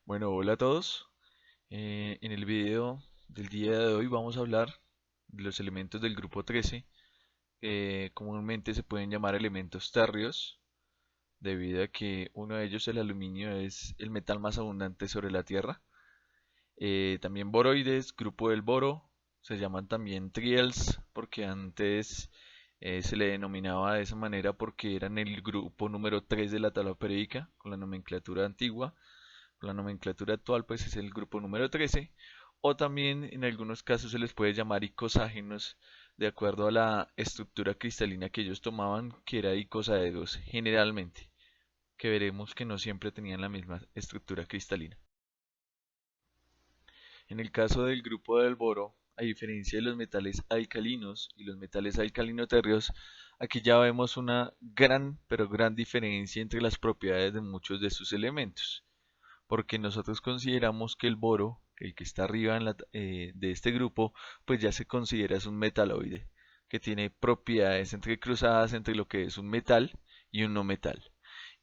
Bueno, hola a todos. En el video del día de hoy vamos a hablar de los elementos del grupo 13, que comúnmente se pueden llamar elementos térreos, debido a que uno de ellos, el aluminio, es el metal más abundante sobre la Tierra. También boroides, grupo del boro, se llaman también triels, porque antes se le denominaba de esa manera porque eran el grupo número 3 de la tabla periódica, con la nomenclatura antigua. La nomenclatura actual pues es el grupo número 13, o también en algunos casos se les puede llamar icoságenos de acuerdo a la estructura cristalina que ellos tomaban, que era icosaedros generalmente, que veremos que no siempre tenían la misma estructura cristalina. En el caso del grupo del boro, a diferencia de los metales alcalinos y los metales alcalino-térreos, aquí ya vemos una gran, pero gran diferencia entre las propiedades de muchos de sus elementos, porque nosotros consideramos que el boro, el que está arriba de este grupo, pues ya se considera es un metaloide, que tiene propiedades entrecruzadas entre lo que es un metal y un no metal.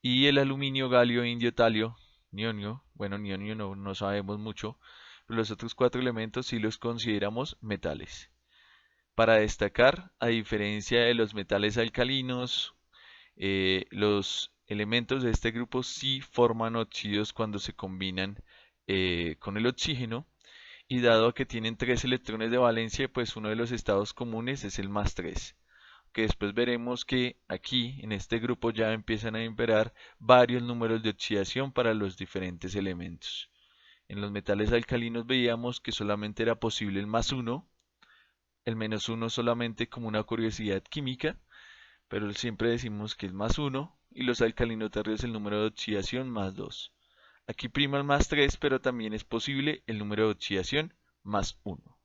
Y el aluminio, galio, indio, talio, nionio, bueno, nionio no sabemos mucho, pero los otros cuatro elementos sí los consideramos metales. Para destacar, a diferencia de los metales alcalinos, los elementos de este grupo sí forman óxidos cuando se combinan con el oxígeno, y dado que tienen tres electrones de valencia, pues uno de los estados comunes es el más 3, que después veremos que aquí en este grupo ya empiezan a imperar varios números de oxidación para los diferentes elementos. En los metales alcalinos veíamos que solamente era posible el más uno, el menos uno solamente como una curiosidad química, pero siempre decimos que es más uno, y los alcalinoterrios el número de oxidación más 2. Aquí prima el más 3, pero también es posible el número de oxidación más uno.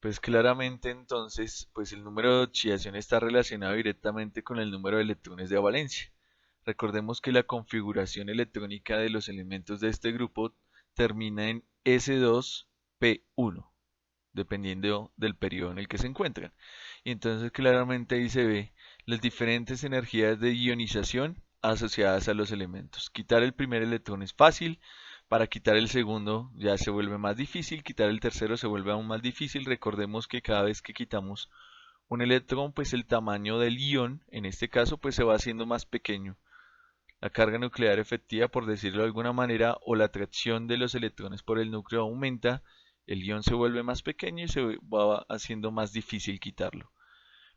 Pues claramente entonces, pues el número de oxidación está relacionado directamente con el número de electrones de valencia. Recordemos que la configuración electrónica de los elementos de este grupo termina en S2P1, dependiendo del periodo en el que se encuentran. Y entonces claramente ahí se ve las diferentes energías de ionización asociadas a los elementos. Quitar el primer electrón es fácil, para quitar el segundo ya se vuelve más difícil, quitar el tercero se vuelve aún más difícil. Recordemos que cada vez que quitamos un electrón, pues el tamaño del ion, en este caso, pues se va haciendo más pequeño. La carga nuclear efectiva, por decirlo de alguna manera, o la atracción de los electrones por el núcleo aumenta, el ion se vuelve más pequeño y se va haciendo más difícil quitarlo.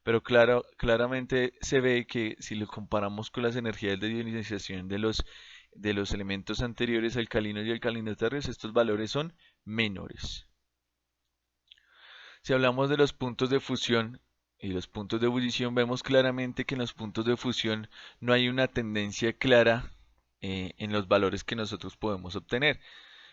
Pero claramente se ve que si lo comparamos con las energías de ionización de los elementos anteriores, alcalinos y alcalinoterrios, estos valores son menores. Si hablamos de los puntos de fusión y los puntos de ebullición, vemos claramente que en los puntos de fusión no hay una tendencia clara en los valores que nosotros podemos obtener.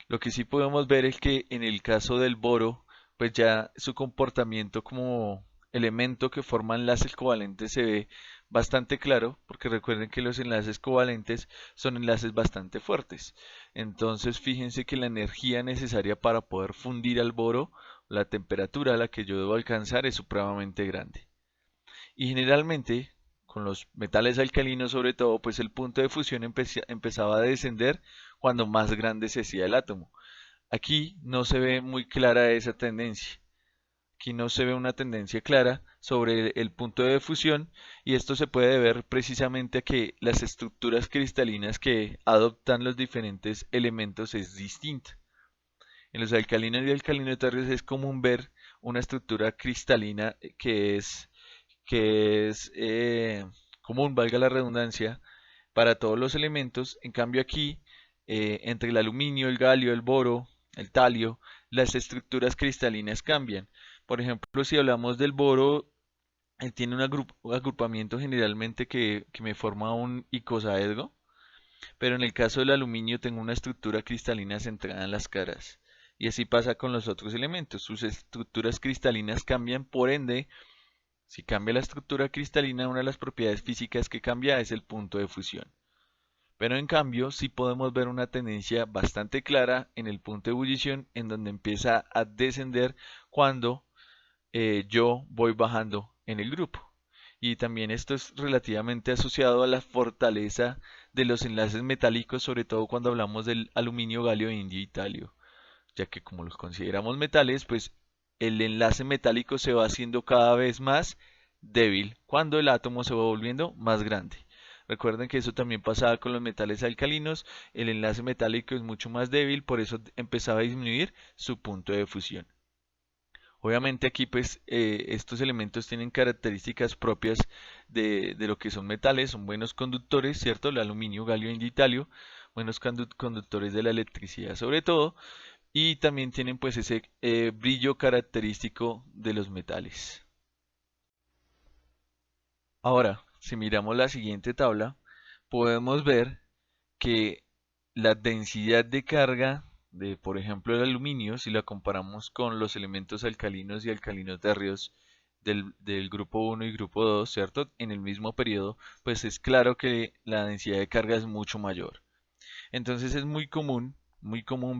Lo que sí podemos ver es que en el caso del boro, pues ya su comportamiento como elemento que forma enlaces covalentes se ve bastante claro, porque recuerden que los enlaces covalentes son enlaces bastante fuertes. Entonces, fíjense que la energía necesaria para poder fundir al boro, la temperatura a la que yo debo alcanzar, es supremamente grande. Y generalmente, con los metales alcalinos sobre todo, pues el punto de fusión empezaba a descender cuando más grande se hacía el átomo. Aquí no se ve muy clara esa tendencia. Aquí no se ve una tendencia clara sobre el punto de fusión, y esto se puede deber precisamente a que las estructuras cristalinas que adoptan los diferentes elementos es distinta. En los alcalinos y alcalinoterrios es común ver una estructura cristalina que es común, valga la redundancia, para todos los elementos. En cambio aquí, entre el aluminio, el galio, el boro, el talio, las estructuras cristalinas cambian. Por ejemplo, si hablamos del boro, tiene un agrupamiento generalmente que me forma un icosaedro, pero en el caso del aluminio tengo una estructura cristalina centrada en las caras. Y así pasa con los otros elementos. Sus estructuras cristalinas cambian, por ende, si cambia la estructura cristalina, una de las propiedades físicas que cambia es el punto de fusión. Pero en cambio, sí podemos ver una tendencia bastante clara en el punto de ebullición, en donde empieza a descender cuando yo voy bajando en el grupo. y también esto es relativamente asociado a la fortaleza de los enlaces metálicos, sobre todo cuando hablamos del aluminio, galio, indio y talio, ya que como los consideramos metales, pues el enlace metálico se va haciendo cada vez más débil cuando el átomo se va volviendo más grande. Recuerden que eso también pasaba con los metales alcalinos, el enlace metálico es mucho más débil, por eso empezaba a disminuir su punto de fusión. Obviamente aquí pues estos elementos tienen características propias de lo que son metales, son buenos conductores, ¿cierto? El aluminio, galio, indio y talio, buenos conductores de la electricidad sobre todo, y también tienen pues ese brillo característico de los metales. Ahora, si miramos la siguiente tabla, podemos ver que la densidad de carga de, por ejemplo, el aluminio, si la comparamos con los elementos alcalinos y alcalinos térreos del grupo 1 y grupo 2, ¿cierto? En el mismo periodo, pues es claro que la densidad de carga es mucho mayor. Entonces es muy común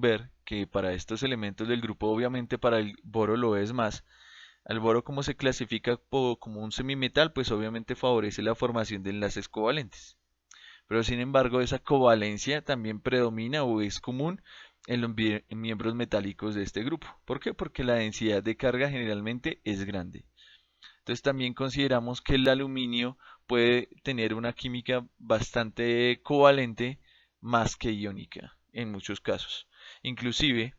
ver que para estos elementos del grupo, obviamente para el boro lo es más, al boro como se clasifica como un semimetal, pues obviamente favorece la formación de enlaces covalentes. Pero sin embargo, esa covalencia también predomina o es común en los miembros metálicos de este grupo. ¿Por qué? Porque la densidad de carga generalmente es grande. Entonces también consideramos que el aluminio puede tener una química bastante covalente más que iónica en muchos casos. Inclusive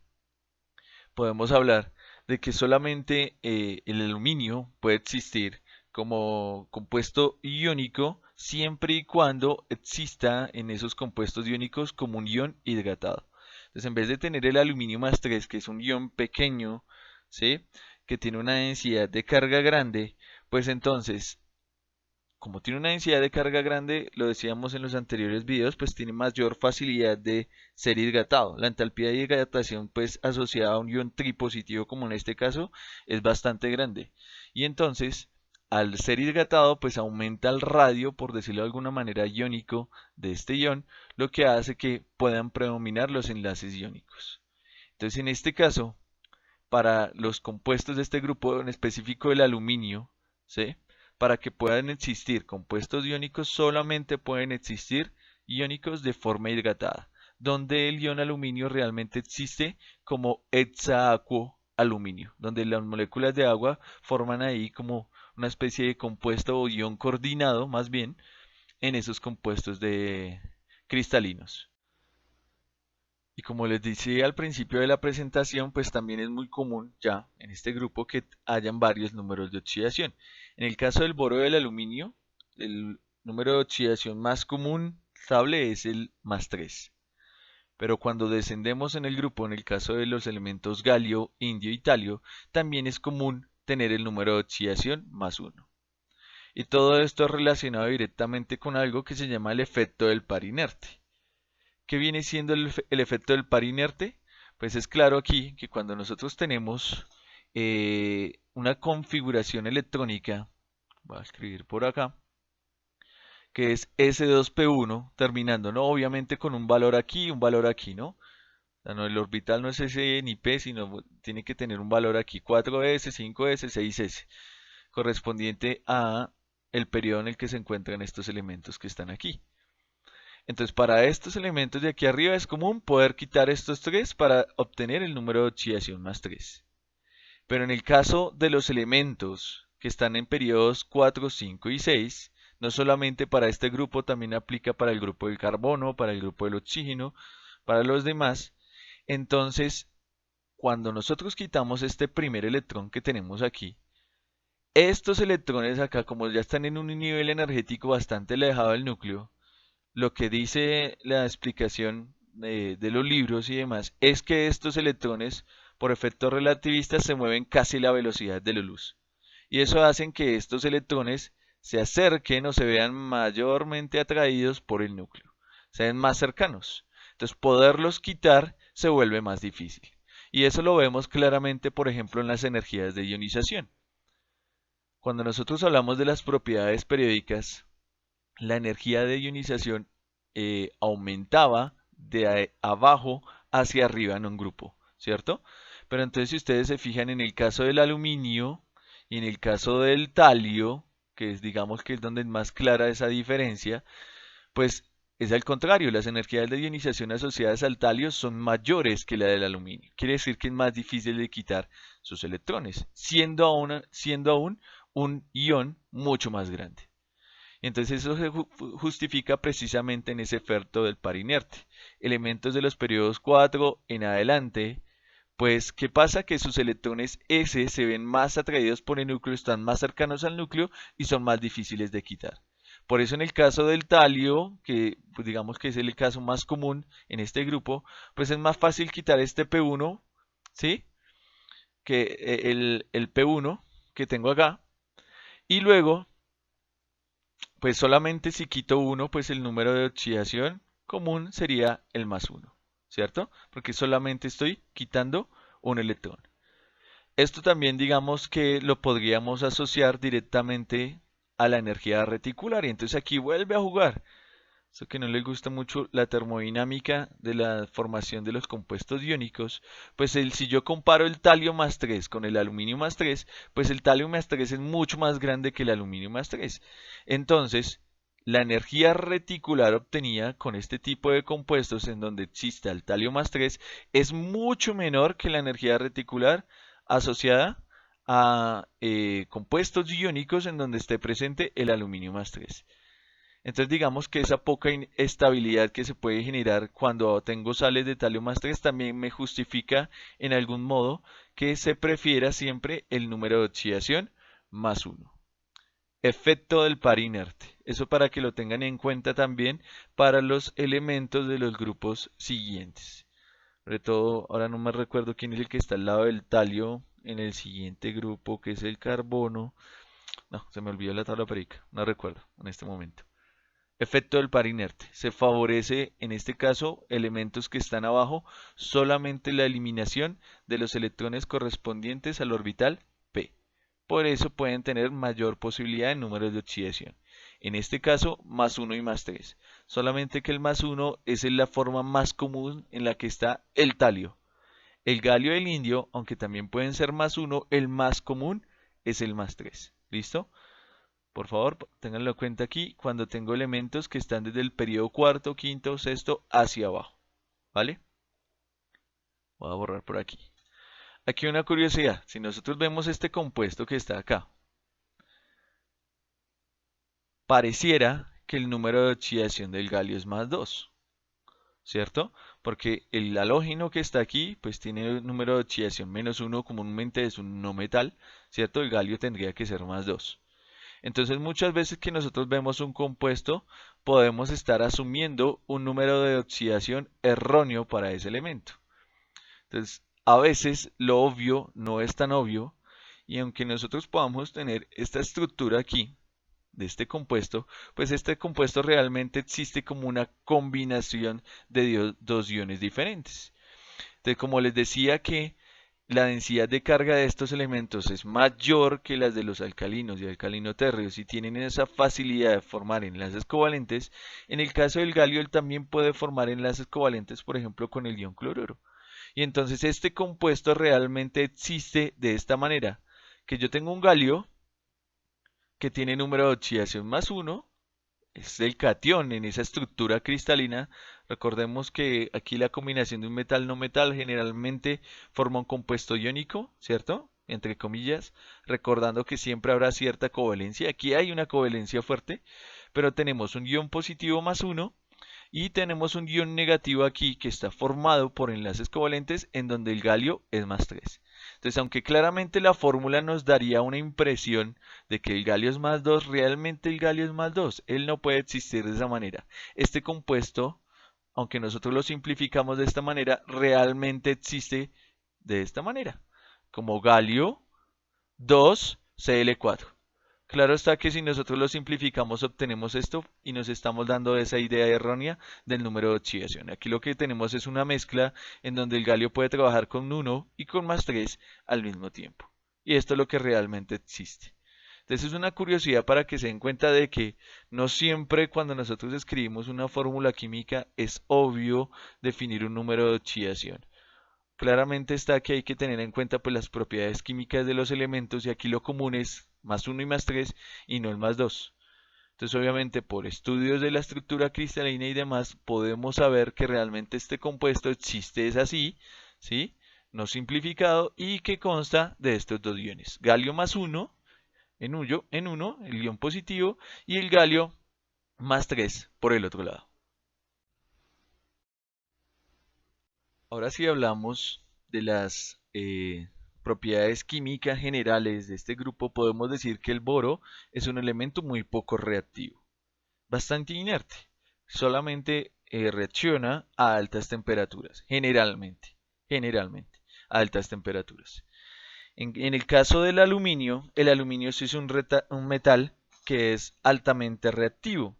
podemos hablar de que solamente el aluminio puede existir como compuesto iónico siempre y cuando exista en esos compuestos iónicos como un ion hidratado. Entonces, en vez de tener el aluminio más 3, que es un ion pequeño, ¿sí? Que tiene una densidad de carga grande, pues entonces como tiene una densidad de carga grande, lo decíamos en los anteriores videos, pues tiene mayor facilidad de ser hidratado. La entalpía de hidratación, pues asociada a un ion tripositivo, como en este caso, es bastante grande. Y entonces, al ser hidratado, pues aumenta el radio, por decirlo de alguna manera, iónico de este ion, lo que hace que puedan predominar los enlaces iónicos. Entonces, en este caso, para los compuestos de este grupo, en específico el aluminio, ¿sí? Para que puedan existir compuestos iónicos, solamente pueden existir iónicos de forma hidratada, donde el ion aluminio realmente existe como hexaacuo aluminio, donde las moléculas de agua forman ahí como una especie de compuesto o ion coordinado, más bien, en esos compuestos de cristalinos. Y como les decía al principio de la presentación, pues también es muy común ya en este grupo que hayan varios números de oxidación. En el caso del boro del aluminio, el número de oxidación más común estable es el más 3. Pero cuando descendemos en el grupo, en el caso de los elementos galio, indio y talio, también es común tener el número de oxidación más 1. Y todo esto es relacionado directamente con algo que se llama el efecto del par inerte. ¿Qué viene siendo el efecto del par inerte? Pues es claro aquí que cuando nosotros tenemos una configuración electrónica, voy a escribir por acá, que es S2P1, terminando, ¿no? Obviamente con un valor aquí, ¿no? O sea, no, el orbital no es S ni P, sino tiene que tener un valor aquí, 4S, 5S, 6S, correspondiente a el periodo en el que se encuentran estos elementos que están aquí. Entonces, para estos elementos de aquí arriba es común poder quitar estos 3 para obtener el número de oxidación más 3. Pero en el caso de los elementos que están en periodos 4, 5 y 6, no solamente para este grupo, también aplica para el grupo del carbono, para el grupo del oxígeno, para los demás. Entonces, cuando nosotros quitamos este primer electrón que tenemos aquí, estos electrones acá, como ya están en un nivel energético bastante alejado del núcleo, lo que dice la explicación de los libros y demás es que estos electrones, por efectos relativistas, se mueven casi a la velocidad de la luz. Y eso hace que estos electrones se acerquen o se vean mayormente atraídos por el núcleo, sean más cercanos. Entonces, poderlos quitar se vuelve más difícil. Y eso lo vemos claramente, por ejemplo, en las energías de ionización. Cuando nosotros hablamos de las propiedades periódicas, la energía de ionización aumentaba de abajo hacia arriba en un grupo, ¿cierto? Pero entonces si ustedes se fijan en el caso del aluminio y en el caso del talio, que es digamos que es donde es más clara esa diferencia, pues es al contrario, las energías de ionización asociadas al talio son mayores que la del aluminio. Quiere decir que es más difícil de quitar sus electrones, siendo aún un ion mucho más grande. Entonces eso se justifica precisamente en ese efecto del par inerte. Elementos de los periodos 4 en adelante, pues, ¿qué pasa? Que sus electrones S se ven más atraídos por el núcleo, están más cercanos al núcleo y son más difíciles de quitar. Por eso en el caso del talio, que pues digamos que es el caso más común en este grupo, pues es más fácil quitar este P1, ¿sí? Que el P1 que tengo acá. Y luego pues solamente si quito uno, pues el número de oxidación común sería el más uno, ¿cierto? Porque solamente estoy quitando un electrón. Esto también digamos que lo podríamos asociar directamente a la energía reticular y entonces aquí vuelve a jugar. Eso que no le gusta mucho la termodinámica de la formación de los compuestos iónicos, pues si yo comparo el talio más 3 con el aluminio más 3, pues el talio más 3 es mucho más grande que el aluminio más 3. Entonces, la energía reticular obtenida con este tipo de compuestos en donde existe el talio más 3 es mucho menor que la energía reticular asociada a compuestos iónicos en donde esté presente el aluminio más 3. Entonces digamos que esa poca estabilidad que se puede generar cuando tengo sales de talio más 3 también me justifica en algún modo que se prefiera siempre el número de oxidación más uno. Efecto del par inerte. Eso para que lo tengan en cuenta también para los elementos de los grupos siguientes. Sobre todo, ahora no me recuerdo quién es el que está al lado del talio en el siguiente grupo, que es el carbono. No, se me olvidó la tabla periódica, no recuerdo en este momento. Efecto del par inerte. Se favorece, en este caso, elementos que están abajo, solamente la eliminación de los electrones correspondientes al orbital p. Por eso pueden tener mayor posibilidad en números de oxidación. En este caso, más 1 y más 3. Solamente que el más 1 es en la forma más común en la que está el talio. El galio y el indio, aunque también pueden ser más 1, el más común es el más 3. ¿Listo? Por favor, ténganlo en cuenta aquí cuando tengo elementos que están desde el periodo cuarto, quinto, sexto hacia abajo. ¿Vale? Voy a borrar por aquí. Aquí una curiosidad. Si nosotros vemos este compuesto que está acá, pareciera que el número de oxidación del galio es más 2, ¿cierto? Porque el halógeno que está aquí, pues tiene el número de oxidación menos 1, comúnmente es un no metal, ¿cierto? El galio tendría que ser más 2. Entonces muchas veces que nosotros vemos un compuesto, podemos estar asumiendo un número de oxidación erróneo para ese elemento. Entonces, a veces lo obvio no es tan obvio y aunque nosotros podamos tener esta estructura aquí de este compuesto, pues este compuesto realmente existe como una combinación de dos iones diferentes. Entonces, como les decía que la densidad de carga de estos elementos es mayor que las de los alcalinos y alcalino-térreos y tienen esa facilidad de formar enlaces covalentes, en el caso del galio él también puede formar enlaces covalentes, por ejemplo, con el ion cloruro. Y entonces este compuesto realmente existe de esta manera, que yo tengo un galio que tiene número de oxidación más 1, es el catión en esa estructura cristalina. Recordemos que aquí la combinación de un metal no metal generalmente forma un compuesto iónico, ¿cierto? Entre comillas, recordando que siempre habrá cierta covalencia. Aquí hay una covalencia fuerte, pero tenemos un ion positivo más 1 y tenemos un ion negativo aquí que está formado por enlaces covalentes en donde el galio es más 3. Entonces, aunque claramente la fórmula nos daría una impresión de que el galio es más 2, realmente el galio es más 2. Él no puede existir de esa manera. Este compuesto, aunque nosotros lo simplificamos de esta manera, realmente existe de esta manera, como galio 2Cl4. Claro está que si nosotros lo simplificamos obtenemos esto y nos estamos dando esa idea errónea del número de oxidación. Aquí lo que tenemos es una mezcla en donde el galio puede trabajar con 1 y con más 3 al mismo tiempo. Y esto es lo que realmente existe. Entonces es una curiosidad para que se den cuenta de que no siempre cuando nosotros escribimos una fórmula química es obvio definir un número de oxidación. Claramente está que hay que tener en cuenta pues las propiedades químicas de los elementos y aquí lo común es más uno y más 3 y no el más 2. Entonces, obviamente, por estudios de la estructura cristalina y demás, podemos saber que realmente este compuesto existe, es así, ¿sí? No simplificado y que consta de estos dos iones. Galio más uno en uno, el ion positivo, y el galio más 3 por el otro lado. Ahora sí hablamos de las propiedades químicas generales de este grupo, podemos decir que el boro es un elemento muy poco reactivo, bastante inerte. Solamente reacciona a altas temperaturas, generalmente, a altas temperaturas. En el caso del aluminio, el aluminio sí es un metal que es altamente reactivo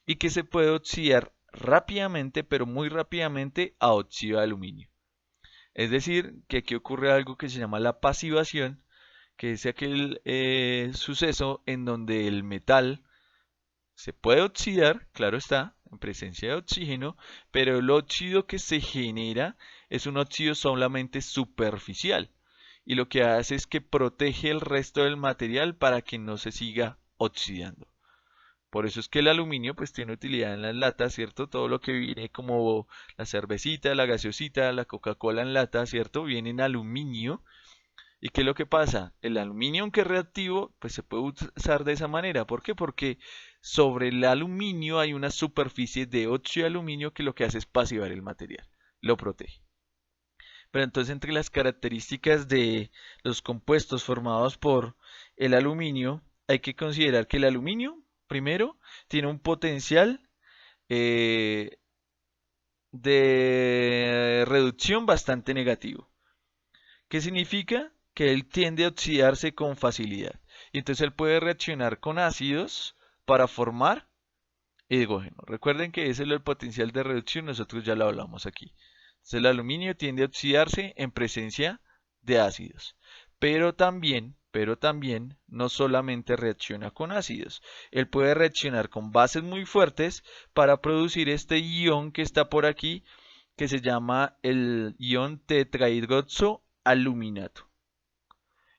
y que se puede oxidar rápidamente, pero muy rápidamente, a óxido de aluminio. Es decir, que aquí ocurre algo que se llama la pasivación, que es aquel suceso en donde el metal se puede oxidar, claro está, en presencia de oxígeno, pero el óxido que se genera es un óxido solamente superficial y lo que hace es que protege el resto del material para que no se siga oxidando. Por eso es que el aluminio pues tiene utilidad en las latas, ¿cierto? Todo lo que viene como la cervecita, la gaseosita, la Coca-Cola en lata, ¿cierto? Viene en aluminio. ¿Y qué es lo que pasa? El aluminio, aunque es reactivo, pues se puede usar de esa manera. ¿Por qué? Porque sobre el aluminio hay una superficie de óxido de aluminio que lo que hace es pasivar el material, lo protege. Pero entonces entre las características de los compuestos formados por el aluminio, hay que considerar que el aluminio, primero, tiene un potencial eh, de reducción bastante negativo. ¿Qué significa? Que él tiende a oxidarse con facilidad. Y entonces él puede reaccionar con ácidos para formar hidrógeno. Recuerden que ese es el potencial de reducción, nosotros ya lo hablamos aquí. Entonces el aluminio tiende a oxidarse en presencia de ácidos. Pero también no solamente reacciona con ácidos. Él puede reaccionar con bases muy fuertes para producir este ion que está por aquí, que se llama el ion tetrahidroxoaluminato.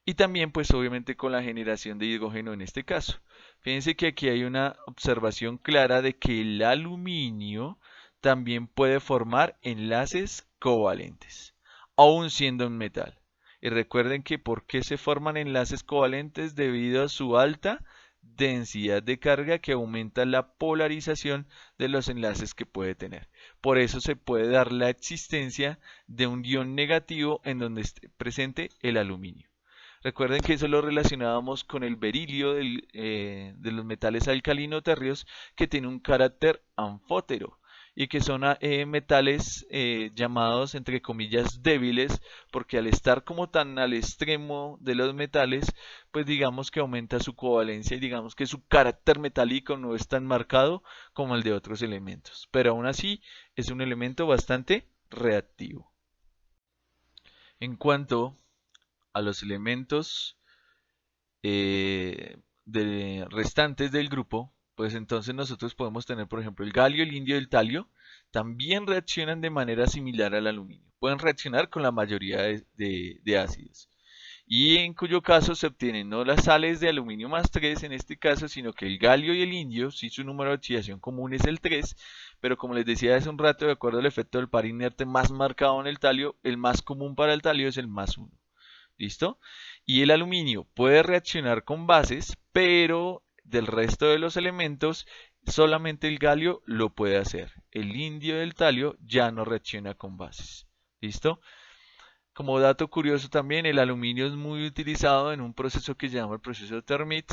Y también pues obviamente con la generación de hidrógeno en este caso. Fíjense que aquí hay una observación clara de que el aluminio también puede formar enlaces covalentes, aun siendo un metal. Y recuerden que ¿por qué se forman enlaces covalentes? Debido a su alta densidad de carga que aumenta la polarización de los enlaces que puede tener. Por eso se puede dar la existencia de un ion negativo en donde esté presente el aluminio. Recuerden que eso lo relacionábamos con el berilio de los metales alcalino-térreos que tiene un carácter anfótero y que son metales llamados entre comillas débiles porque al estar como tan al extremo de los metales pues digamos que aumenta su covalencia y digamos que su carácter metálico no es tan marcado como el de otros elementos, pero aún así es un elemento bastante reactivo. En cuanto a los elementos restantes del grupo, pues entonces nosotros podemos tener, por ejemplo, el galio, el indio y el talio, también reaccionan de manera similar al aluminio. Pueden reaccionar con la mayoría de ácidos. Y en cuyo caso se obtienen no las sales de aluminio más 3 en este caso, sino que el galio y el indio, si su número de oxidación común es el 3, pero como les decía hace un rato, de acuerdo al efecto del par inerte más marcado en el talio, el más común para el talio es el más 1. ¿Listo? Y el aluminio puede reaccionar con bases, pero del resto de los elementos, solamente el galio lo puede hacer. El indio del talio ya no reacciona con bases. ¿Listo? Como dato curioso también, el aluminio es muy utilizado en un proceso que se llama el proceso Thermit,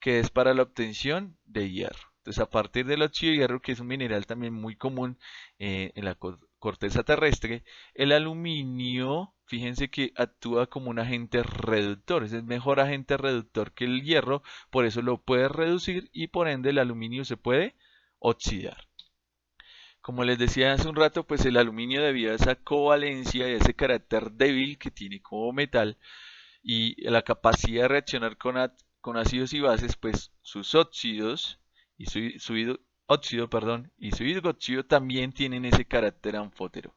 que es para la obtención de hierro. Entonces, a partir del óxido de hierro, que es un mineral también muy común en la corteza terrestre, el aluminio, fíjense que actúa como un agente reductor, es el mejor agente reductor que el hierro, por eso lo puede reducir y por ende el aluminio se puede oxidar. Como les decía hace un rato, pues el aluminio debido a esa covalencia y a ese carácter débil que tiene como metal y la capacidad de reaccionar con ácidos y bases, pues sus óxidos y óxido, perdón, y su hidróxido también tienen ese carácter anfótero.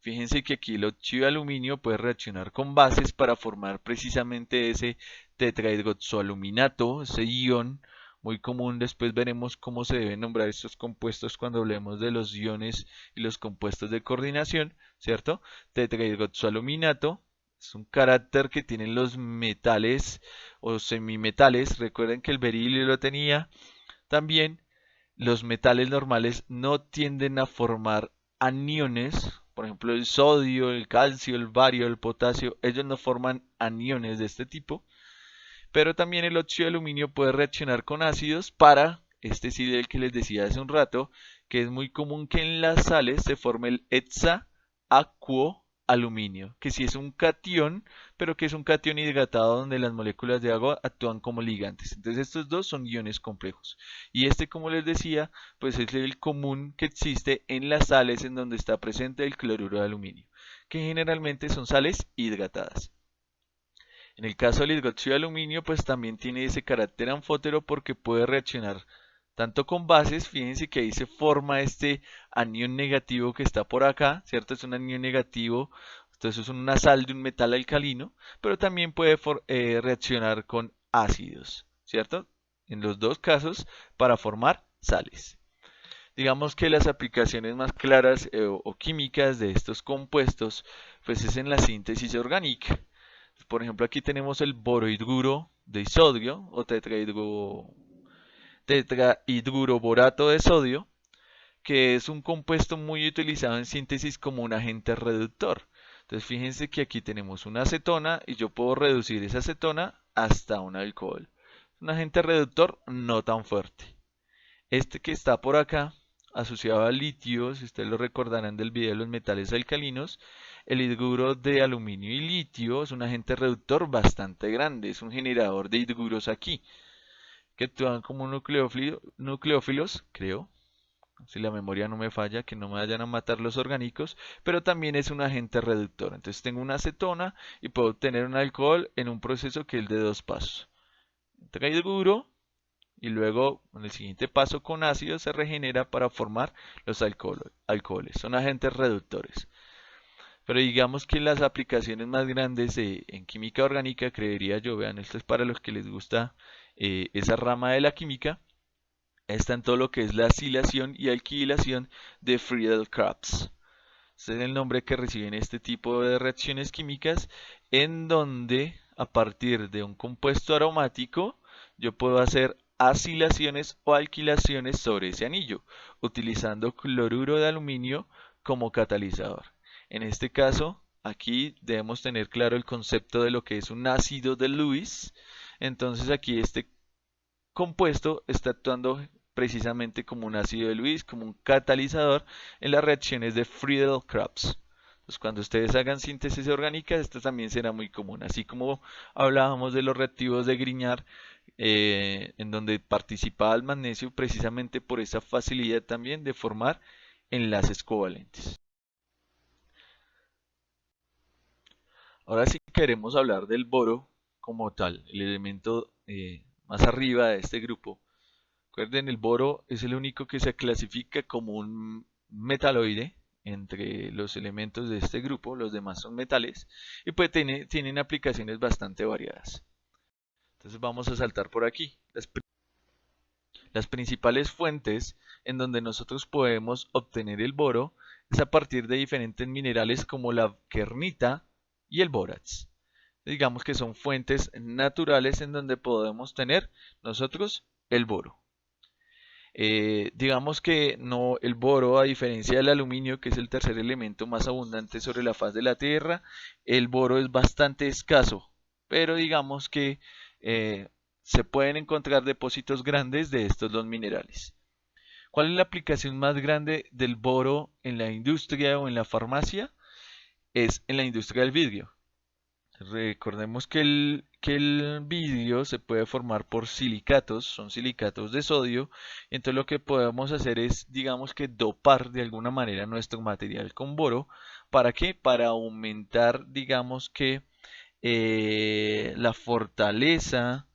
Fíjense que aquí el óxido de aluminio puede reaccionar con bases para formar precisamente ese tetrahidroxoaluminato, ese ion muy común. Después veremos cómo se deben nombrar estos compuestos cuando hablemos de los iones y los compuestos de coordinación, ¿cierto? Tetrahidroxoaluminato es un carácter que tienen los metales o semimetales. Recuerden que el berilio lo tenía también. Los metales normales no tienden a formar aniones. Por ejemplo, el sodio, el calcio, el bario, el potasio, ellos no forman aniones de este tipo. Pero también el óxido de aluminio puede reaccionar con ácidos para, este sí el que les decía hace un rato, que es muy común que en las sales se forme el hexaacuoaluminio, que sí es un catión, pero que es un catión hidratado donde las moléculas de agua actúan como ligantes. Entonces estos dos son iones complejos. Y este, como les decía, pues es el común que existe en las sales en donde está presente el cloruro de aluminio, que generalmente son sales hidratadas. En el caso del hidróxido de aluminio, pues también tiene ese carácter anfótero porque puede reaccionar tanto con bases. Fíjense que ahí se forma este anión negativo que está por acá, ¿cierto? Es un anión negativo, entonces es una sal de un metal alcalino, pero también puede reaccionar con ácidos, ¿cierto? En los dos casos para formar sales. Digamos que las aplicaciones más claras o químicas de estos compuestos, pues es en la síntesis orgánica. Por ejemplo, aquí tenemos el borohidruro de sodio o tetrahidroborato de sodio, que es un compuesto muy utilizado en síntesis como un agente reductor. Entonces, fíjense que aquí tenemos una acetona y yo puedo reducir esa acetona hasta un alcohol. Un agente reductor no tan fuerte. Este que está por acá, asociado al litio, si ustedes lo recordarán del video de los metales alcalinos, el hidruro de aluminio y litio es un agente reductor bastante grande, es un generador de hidruros aquí, que actúan como nucleófilos, creo, si la memoria no me falla, que no me vayan a matar los orgánicos, pero también es un agente reductor. Entonces tengo una acetona y puedo obtener un alcohol en un proceso que es de dos pasos. Entra hidruro y luego en el siguiente paso con ácido se regenera para formar los alcoholes. Son agentes reductores. Pero digamos que las aplicaciones más grandes en química orgánica, creería yo, vean, esto es para los que les gusta esa rama de la química, está en todo lo que es la acilación y alquilación de Friedel-Crafts. Este es el nombre que reciben este tipo de reacciones químicas en donde a partir de un compuesto aromático yo puedo hacer acilaciones o alquilaciones sobre ese anillo, utilizando cloruro de aluminio como catalizador. En este caso, aquí debemos tener claro el concepto de lo que es un ácido de Lewis. Entonces aquí este compuesto está actuando precisamente como un ácido de Lewis, como un catalizador en las reacciones de Friedel-Crafts. Entonces, cuando ustedes hagan síntesis orgánica, esto también será muy común. Así como hablábamos de los reactivos de Grignard, en donde participaba el magnesio precisamente por esa facilidad también de formar enlaces covalentes. Ahora sí queremos hablar del boro como tal, el elemento más arriba de este grupo. Recuerden, el boro es el único que se clasifica como un metaloide entre los elementos de este grupo, los demás son metales, y pues tienen aplicaciones bastante variadas. Entonces vamos a saltar por aquí. Las principales fuentes en donde nosotros podemos obtener el boro es a partir de diferentes minerales como la kernita y el bórax. Digamos que son fuentes naturales en donde podemos tener nosotros el boro. Digamos que no, el boro, a diferencia del aluminio, que es el tercer elemento más abundante sobre la faz de la Tierra, el boro es bastante escaso, pero digamos que eh, se pueden encontrar depósitos grandes de estos dos minerales. ¿Cuál es la aplicación más grande del boro en la industria o en la farmacia? Es en la industria del vidrio. Recordemos que el vidrio se puede formar por silicatos, son silicatos de sodio. Entonces lo que podemos hacer es, digamos que dopar de alguna manera nuestro material con boro. ¿Para qué? Para aumentar, digamos que la fortaleza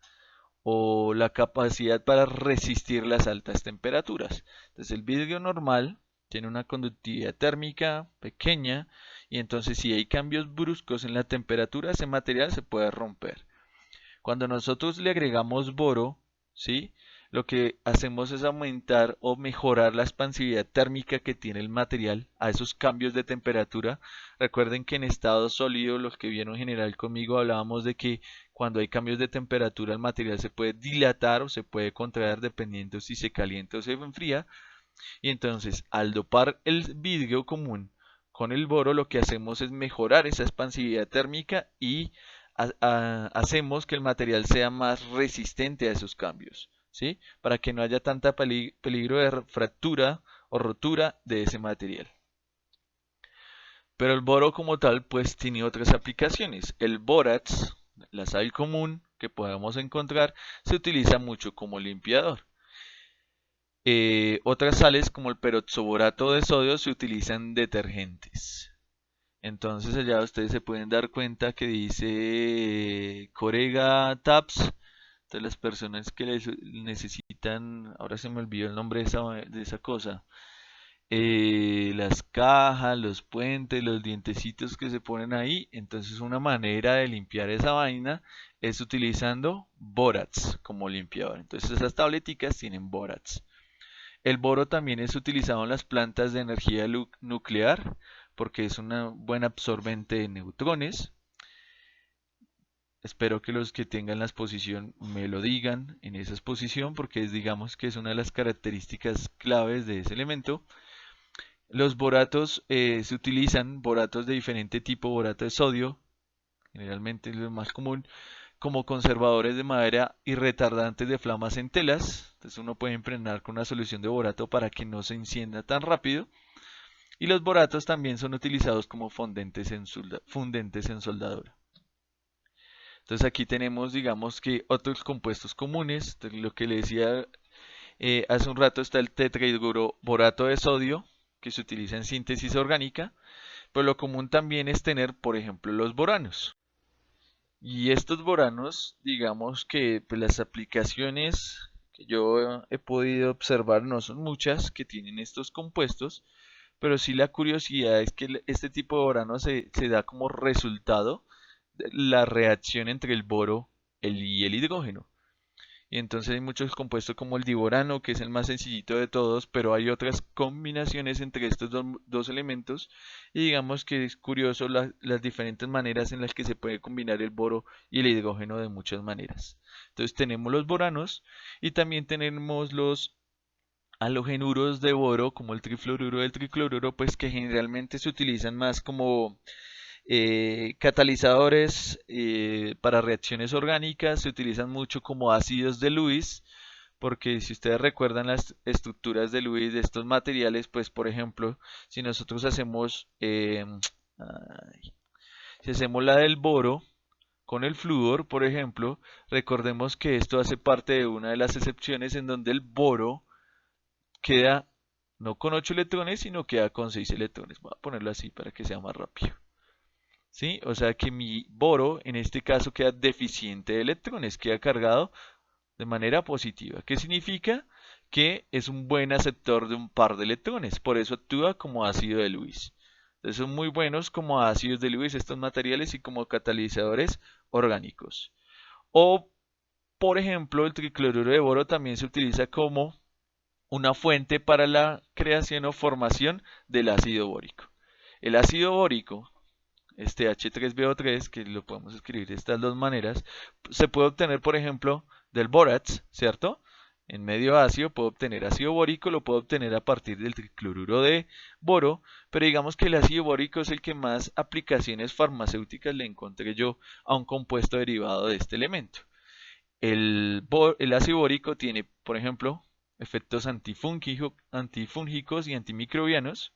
o la capacidad para resistir las altas temperaturas. Entonces el vidrio normal tiene una conductividad térmica pequeña y entonces si hay cambios bruscos en la temperatura, ese material se puede romper. Cuando nosotros le agregamos boro, ¿sí? Lo que hacemos es aumentar o mejorar la expansividad térmica que tiene el material a esos cambios de temperatura. Recuerden que en estado sólido, los que vieron en general conmigo, hablábamos de que cuando hay cambios de temperatura el material se puede dilatar o se puede contraer dependiendo si se calienta o se enfría. Y entonces, al dopar el vidrio común con el boro, lo que hacemos es mejorar esa expansividad térmica y hacemos que el material sea más resistente a esos cambios, ¿sí? Para que no haya tanta peligro de fractura o rotura de ese material. Pero el boro como tal, pues tiene otras aplicaciones. El bórax, la sal común que podemos encontrar, se utiliza mucho como limpiador. Otras sales como el peroxoborato de sodio se utilizan en detergentes. Entonces allá ustedes se pueden dar cuenta que dice Corega Tabs. De las personas que necesitan, ahora se me olvidó el nombre de esa cosa. Las cajas, los puentes, los dientecitos que se ponen ahí. Entonces una manera de limpiar esa vaina es utilizando Borax como limpiador. Entonces esas tableticas tienen Borax. El boro también es utilizado en las plantas de energía nuclear porque es una buena absorbente de neutrones. Espero que los que tengan la exposición me lo digan en esa exposición porque digamos que es una de las características claves de ese elemento. Los boratos se utilizan, boratos de diferente tipo, borato de sodio, generalmente es lo más común, como conservadores de madera y retardantes de flamas en telas. Entonces uno puede impregnar con una solución de borato para que no se encienda tan rápido. Y los boratos también son utilizados como fundentes en soldadura. Entonces aquí tenemos, digamos que otros compuestos comunes. Lo que le decía hace un rato está el tetrahidroborato de sodio, que se utiliza en síntesis orgánica. Pero lo común también es tener, por ejemplo, los boranos. Y estos boranos, digamos que pues, las aplicaciones que yo he podido observar no son muchas que tienen estos compuestos, pero sí la curiosidad es que este tipo de borano se da como resultado de la reacción entre el boro y el hidrógeno. Y entonces hay muchos compuestos como el diborano, que es el más sencillito de todos, pero hay otras combinaciones entre estos dos elementos. Y digamos que es curioso las diferentes maneras en las que se puede combinar el boro y el hidrógeno de muchas maneras. Entonces tenemos los boranos y también tenemos los halogenuros de boro, como el trifluoruro del tricloruro, pues que generalmente se utilizan más como catalizadores para reacciones orgánicas, se utilizan mucho como ácidos de Lewis, porque si ustedes recuerdan las estructuras de Lewis de estos materiales, pues por ejemplo, si nosotros hacemos, si hacemos la del boro con el flúor, por ejemplo, recordemos que esto hace parte de una de las excepciones en donde el boro queda no con 8 electrones, sino queda con 6 electrones. Voy a ponerlo así para que sea más rápido. ¿Sí? O sea que mi boro en este caso queda deficiente de electrones, queda cargado de manera positiva. ¿Qué significa? Que es un buen aceptor de un par de electrones, por eso actúa como ácido de Lewis. Entonces son muy buenos como ácidos de Lewis estos materiales y como catalizadores orgánicos. O, por ejemplo, el tricloruro de boro también se utiliza como una fuente para la creación o formación del ácido bórico. El ácido bórico, este H3BO3, que lo podemos escribir de estas dos maneras, se puede obtener, por ejemplo, del bórax, ¿cierto? En medio ácido puedo obtener ácido bórico, lo puedo obtener a partir del tricloruro de boro, pero digamos que el ácido bórico es el que más aplicaciones farmacéuticas le encontré yo a un compuesto derivado de este elemento. El ácido bórico tiene, por ejemplo, efectos antifúngicos y antimicrobianos,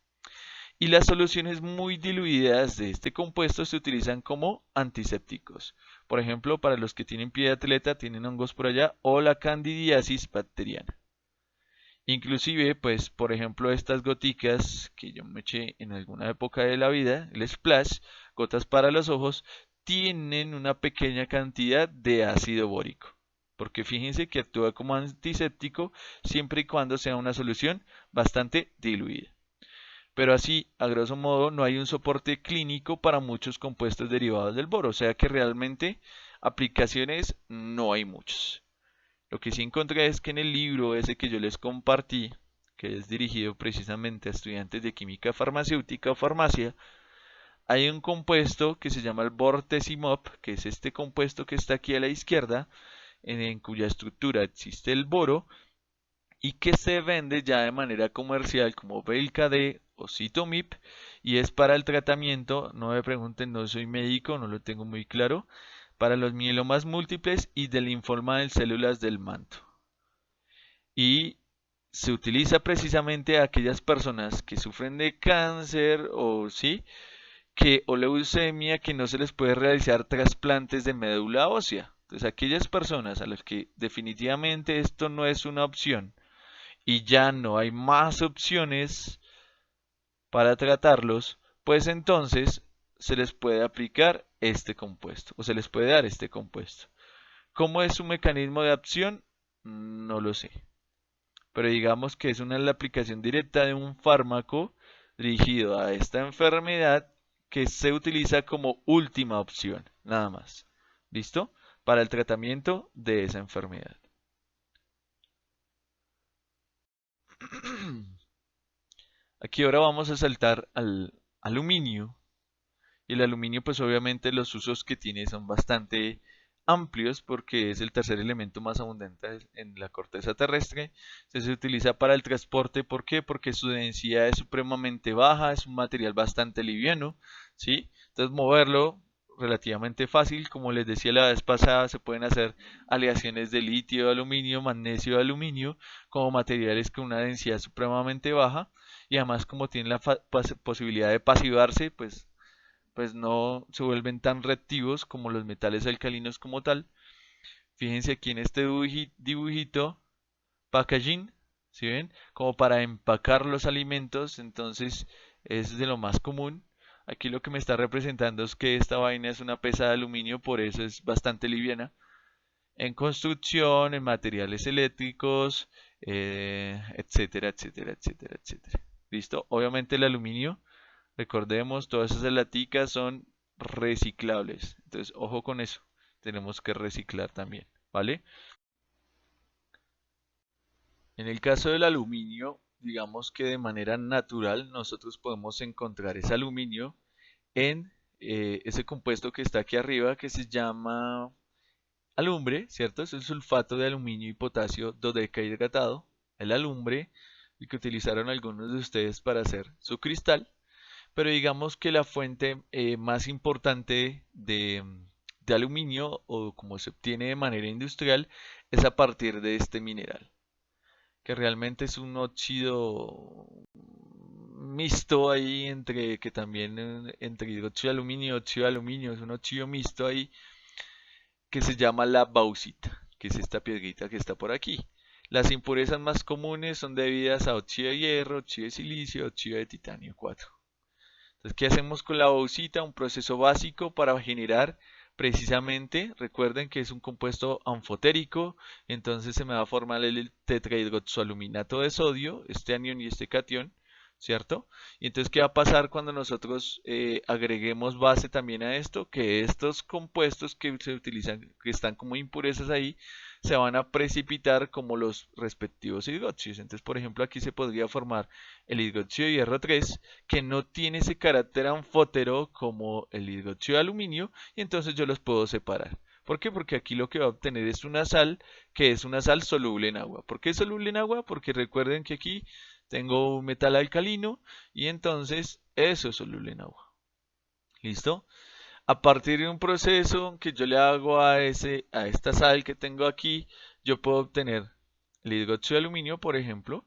y las soluciones muy diluidas de este compuesto se utilizan como antisépticos. Por ejemplo, para los que tienen pie de atleta, tienen hongos por allá, o la candidiasis bacteriana. Inclusive, pues, por ejemplo, estas goticas que yo me eché en alguna época de la vida, el splash, gotas para los ojos, tienen una pequeña cantidad de ácido bórico. Porque fíjense que actúa como antiséptico siempre y cuando sea una solución bastante diluida. Pero así, a grosso modo, no hay un soporte clínico para muchos compuestos derivados del boro. O sea que realmente Aplicaciones no hay muchas. Lo que sí encontré es que en el libro ese que yo les compartí, que es dirigido precisamente a estudiantes de química farmacéutica o farmacia, hay un compuesto que se llama el bortezimab, que es este compuesto que está aquí a la izquierda, en cuya estructura existe el boro y que se vende ya de manera comercial como Belcade o Citomip y es para el tratamiento, no me pregunten, no soy médico, no lo tengo muy claro, para los mielomas múltiples y del linfoma de células del manto. Y se utiliza precisamente a aquellas personas que sufren de cáncer o sí, que o leucemia que no se les puede realizar trasplantes de médula ósea. Entonces, aquellas personas a las que definitivamente esto no es una opción y ya no hay más opciones para tratarlos, pues entonces se les puede aplicar este compuesto o se les puede dar este compuesto. ¿Cómo es su mecanismo de acción? No lo sé. Pero digamos que es la aplicación directa de un fármaco dirigido a esta enfermedad que se utiliza como última opción, nada más. ¿Listo? Para el tratamiento de esa enfermedad. Aquí ahora vamos a saltar al aluminio. Y el aluminio, pues obviamente los usos que tiene son bastante amplios porque es el tercer elemento más abundante en la corteza terrestre. Se utiliza para el transporte, ¿por qué? Porque su densidad es supremamente baja, es un material bastante liviano, ¿sí? Entonces moverlo relativamente fácil, como les decía la vez pasada, se pueden hacer aleaciones de litio de aluminio, magnesio de aluminio, como materiales con una densidad supremamente baja y además como tienen la posibilidad de pasivarse, pues no se vuelven tan reactivos como los metales alcalinos como tal. Fíjense aquí en este dibujito, packaging, ¿sí ven? Como para empacar los alimentos, entonces es de lo más común. Aquí lo que me está representando es que esta vaina es una pesa de aluminio, por eso es bastante liviana. En construcción, en materiales eléctricos, etcétera, etcétera, etcétera, etcétera. ¿Listo? Obviamente el aluminio, recordemos, todas esas laticas son reciclables. Entonces, ojo con eso. Tenemos que reciclar también, ¿vale? En el caso del aluminio, digamos que de manera natural nosotros podemos encontrar ese aluminio en ese compuesto que está aquí arriba que se llama alumbre, ¿cierto? Es el sulfato de aluminio y potasio dodecahidratado, el alumbre, el que utilizaron algunos de ustedes para hacer su cristal. Pero digamos que la fuente más importante de aluminio o como se obtiene de manera industrial es a partir de este mineral, que realmente es un óxido mixto ahí entre que también entre hidróxido de aluminio y óxido de aluminio, es un óxido mixto ahí que se llama la bauxita, que es esta piedrita que está por aquí. Las impurezas más comunes son debidas a óxido de hierro, óxido de silicio, óxido de titanio 4. Entonces, ¿qué hacemos con la bauxita? Un proceso básico para generar precisamente, recuerden que es un compuesto anfotérico, entonces se me va a formar el tetrahidroxoaluminato de sodio, este anión y este catión, ¿cierto? Y entonces, ¿qué va a pasar cuando nosotros agreguemos base también a esto? Que estos compuestos que se utilizan, que están como impurezas ahí, se van a precipitar como los respectivos hidróxidos. Entonces, por ejemplo, aquí se podría formar el hidróxido de hierro 3 que no tiene ese carácter anfótero como el hidróxido de aluminio, y entonces yo los puedo separar. ¿Por qué? Porque aquí lo que va a obtener es una sal que es una sal soluble en agua. ¿Por qué soluble en agua? Porque recuerden que aquí tengo un metal alcalino y entonces eso es soluble en agua. ¿Listo? A partir de un proceso que yo le hago a esta sal que tengo aquí, yo puedo obtener el hidróxido de aluminio, por ejemplo,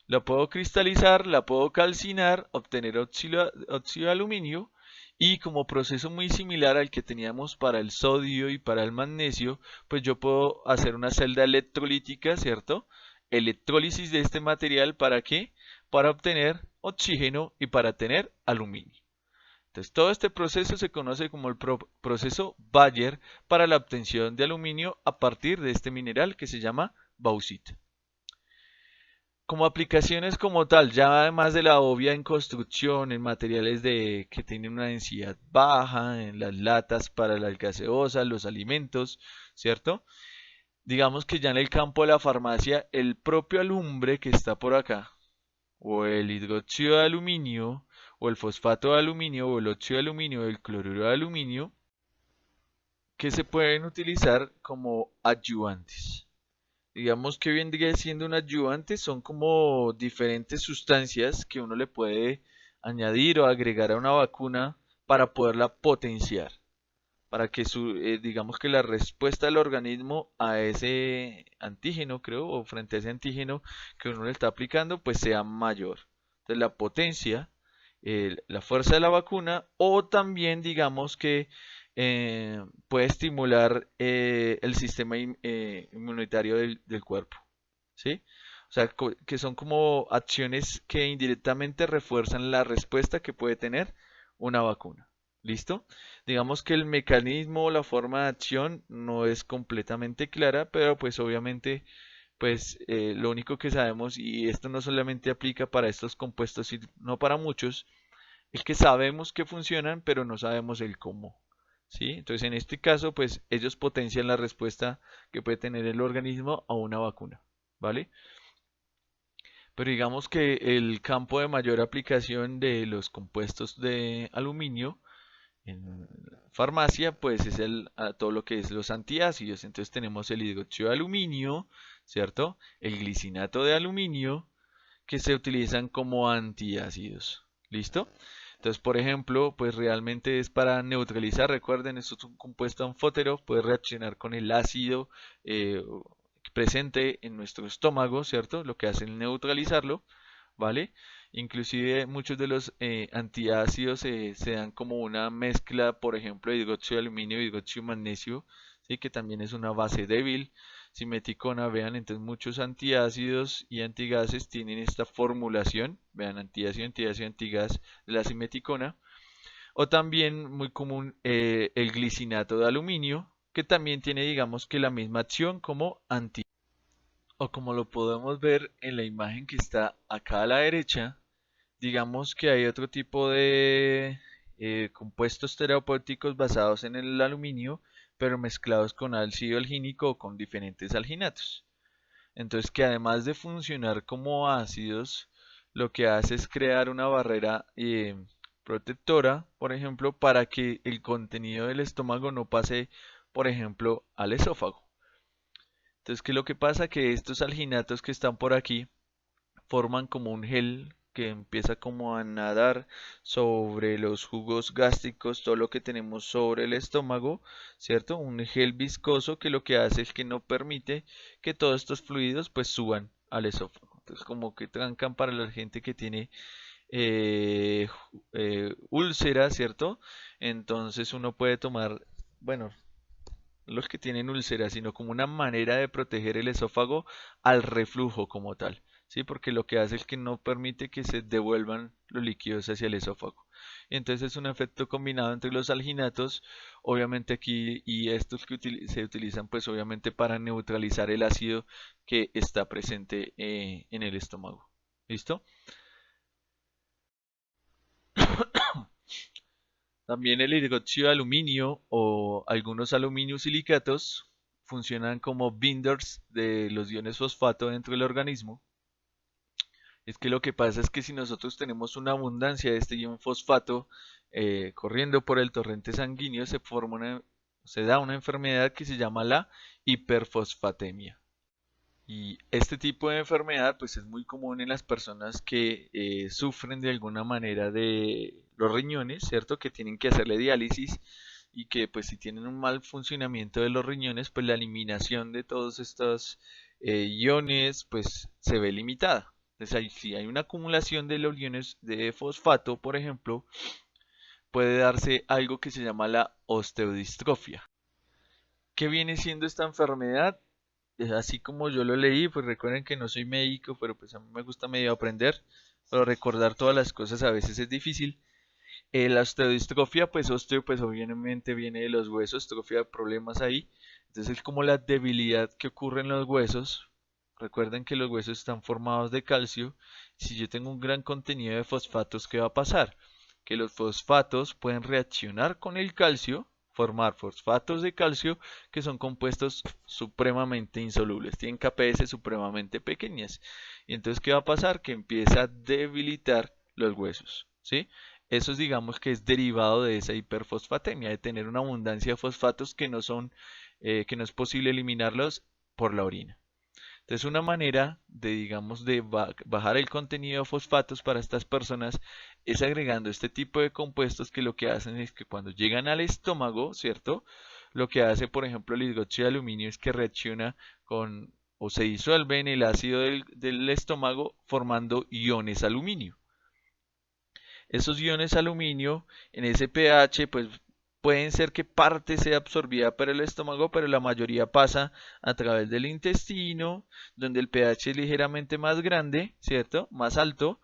la puedo cristalizar, la puedo calcinar, obtener óxido de aluminio y como proceso muy similar al que teníamos para el sodio y para el magnesio, pues yo puedo hacer una celda electrolítica, ¿cierto? Electrólisis de este material, ¿para qué? Para obtener oxígeno y para tener aluminio. Entonces, todo este proceso se conoce como el proceso Bayer para la obtención de aluminio a partir de este mineral que se llama bauxita. Como aplicaciones como tal, ya además de la obvia en construcción, en materiales que tienen una densidad baja, en las latas para las gaseosas, los alimentos, ¿cierto? Digamos que ya en el campo de la farmacia, el propio alumbre que está por acá, o el hidróxido de aluminio, o el fosfato de aluminio, o el óxido de aluminio, o el cloruro de aluminio, que se pueden utilizar como ayudantes. Digamos que vendría siendo un ayudante, son como diferentes sustancias que uno le puede añadir o agregar a una vacuna para poderla potenciar, para que digamos que la respuesta del organismo a ese antígeno, creo, o frente a ese antígeno que uno le está aplicando, pues sea mayor. Entonces la potencia, la fuerza de la vacuna, o también digamos que puede estimular el sistema inmunitario del cuerpo, ¿sí? O sea, que son como acciones que indirectamente refuerzan la respuesta que puede tener una vacuna. ¿Listo? Digamos que el mecanismo o la forma de acción no es completamente clara, pero pues obviamente pues lo único que sabemos, y esto no solamente aplica para estos compuestos, sino para muchos, es que sabemos que funcionan, pero no sabemos el cómo. ¿Sí? Entonces en este caso, pues ellos potencian la respuesta que puede tener el organismo a una vacuna. ¿Vale? Pero digamos que el campo de mayor aplicación de los compuestos de aluminio en farmacia, pues es todo lo que es los antiácidos. Entonces tenemos el hidróxido de aluminio, ¿cierto? El glicinato de aluminio, que se utilizan como antiácidos. ¿Listo? Entonces, por ejemplo, pues realmente es para neutralizar, recuerden, esto es un compuesto anfótero, puede reaccionar con el ácido eh, presente en nuestro estómago, ¿cierto? Lo que hace es neutralizarlo, ¿vale? Inclusive muchos de los antiácidos se dan como una mezcla, por ejemplo, de hidróxido de aluminio y hidróxido de magnesio, ¿sí? Que también es una base débil. Simeticona, vean, entonces muchos antiácidos y antigases tienen esta formulación, vean, antiácido, antiácido, antigas de la simeticona, o también muy común el glicinato de aluminio, que también tiene, digamos que la misma acción como anti, o como lo podemos ver en la imagen que está acá a la derecha, digamos que hay otro tipo de compuestos terapéuticos basados en el aluminio, pero mezclados con ácido algínico o con diferentes alginatos. Entonces, que además de funcionar como ácidos, lo que hace es crear una barrera protectora, por ejemplo, para que el contenido del estómago no pase, por ejemplo, al esófago. Entonces, ¿qué es lo que pasa? Que estos alginatos que están por aquí forman como un gel que empieza como a nadar sobre los jugos gástricos, todo lo que tenemos sobre el estómago, ¿cierto? Un gel viscoso que lo que hace es que no permite que todos estos fluidos pues suban al esófago. Entonces como que trancan para la gente que tiene úlcera, ¿cierto? Entonces uno puede tomar, bueno, los que tienen úlceras, sino como una manera de proteger el esófago al reflujo como tal, ¿sí? Porque lo que hace es que no permite que se devuelvan los líquidos hacia el esófago. Entonces es un efecto combinado entre los alginatos, obviamente aquí, y estos que se utilizan pues obviamente para neutralizar el ácido que está presente en el estómago. ¿Listo? También el hidróxido de aluminio o algunos aluminio silicatos funcionan como binders de los iones fosfato dentro del organismo. Es que lo que pasa es que si nosotros tenemos una abundancia de este ion fosfato corriendo por el torrente sanguíneo, se da una enfermedad que se llama la hiperfosfatemia. Y este tipo de enfermedad pues es muy común en las personas que sufren de alguna manera de los riñones, ¿cierto? Que tienen que hacerle diálisis y que pues si tienen un mal funcionamiento de los riñones pues la eliminación de todos estos iones pues se ve limitada. Entonces si hay una acumulación de los iones de fosfato, por ejemplo, puede darse algo que se llama la osteodistrofia. ¿Qué viene siendo esta enfermedad? Así como yo lo leí, pues recuerden que no soy médico, pero pues a mí me gusta medio aprender, pero recordar todas las cosas a veces es difícil. La osteodistrofia, pues osteo, pues obviamente viene de los huesos, trofia, problemas ahí. Entonces es como la debilidad que ocurre en los huesos, Recuerden que los huesos están formados de calcio. Si yo tengo un gran contenido de fosfatos, ¿qué va a pasar? Que los fosfatos pueden reaccionar con el calcio, formar fosfatos de calcio que son compuestos supremamente insolubles, tienen kps supremamente pequeñas. Y entonces, ¿qué va a pasar? Que empieza a debilitar los huesos, ¿sí? Eso es, digamos que es derivado de esa hiperfosfatemia, de tener una abundancia de fosfatos que no es posible eliminarlos por la orina. Entonces, una manera de, digamos, de bajar el contenido de fosfatos para estas personas es agregando este tipo de compuestos que lo que hacen es que cuando llegan al estómago, ¿cierto? Lo que hace, por ejemplo, el hidróxido de aluminio es que reacciona con o se disuelve en el ácido del estómago formando iones aluminio. Esos iones aluminio en ese pH, pues pueden ser que parte sea absorbida por el estómago, pero la mayoría pasa a través del intestino, donde el pH es ligeramente más grande, ¿cierto? Más alto,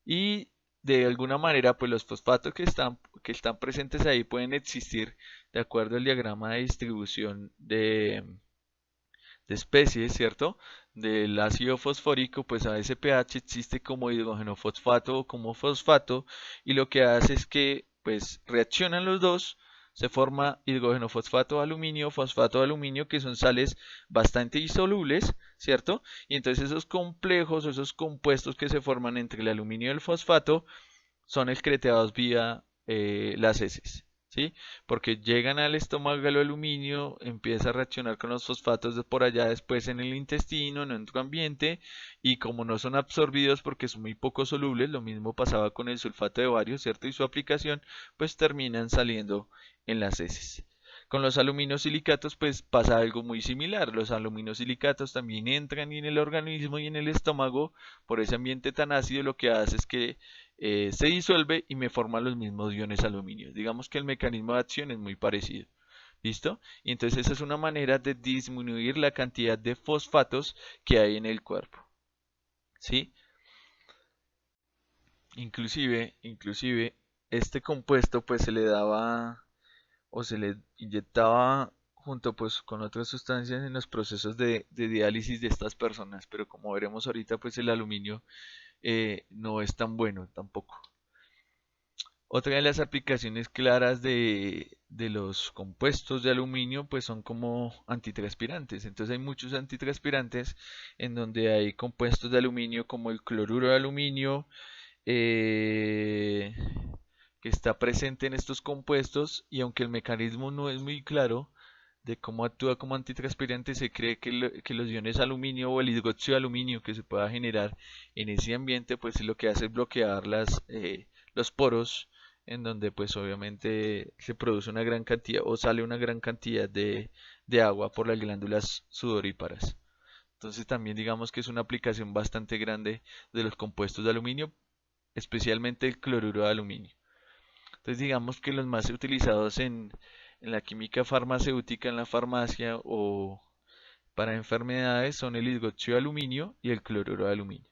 y de alguna manera, pues los fosfatos que están presentes ahí pueden existir de acuerdo al diagrama de distribución de especies, ¿cierto? Del ácido fosfórico, pues a ese pH existe como hidrógeno fosfato o como fosfato, y lo que hace es que pues reaccionan los dos, se forma hidrógeno fosfato de aluminio, que son sales bastante insolubles, ¿cierto? Y entonces esos complejos, esos compuestos que se forman entre el aluminio y el fosfato son excretados vía las heces, ¿sí? Porque llegan al estómago el aluminio, empieza a reaccionar con los fosfatos de por allá después en el intestino, en nuestro ambiente, y como no son absorbidos porque son muy poco solubles, lo mismo pasaba con el sulfato de bario, ¿cierto? Y su aplicación, pues terminan saliendo en las heces. Con los aluminosilicatos pues pasa algo muy similar. Los aluminosilicatos también entran en el organismo y en el estómago por ese ambiente tan ácido, lo que hace es que se disuelve y me forma los mismos iones aluminio. Digamos que el mecanismo de acción es muy parecido. ¿Listo? Y entonces esa es una manera de disminuir la cantidad de fosfatos que hay en el cuerpo. ¿Sí? Inclusive, este compuesto pues se le daba o se le inyectaba junto pues con otras sustancias en los procesos de diálisis de estas personas, pero como veremos ahorita pues el aluminio no es tan bueno tampoco. Otra de las aplicaciones claras de los compuestos de aluminio pues son como antitranspirantes. Entonces hay muchos antitranspirantes en donde hay compuestos de aluminio como el cloruro de aluminio, eh, que está presente en estos compuestos, y aunque el mecanismo no es muy claro de cómo actúa como antitranspirante, se cree que los iones aluminio o el hidróxido de aluminio que se pueda generar en ese ambiente pues es lo que hace es bloquear los poros, en donde pues obviamente se produce una gran cantidad o sale una gran cantidad de agua por las glándulas sudoríparas. Entonces también digamos que es una aplicación bastante grande de los compuestos de aluminio, especialmente el cloruro de aluminio. Entonces digamos que los más utilizados en la química farmacéutica, en la farmacia o para enfermedades son el hidróxido de aluminio y el cloruro de aluminio.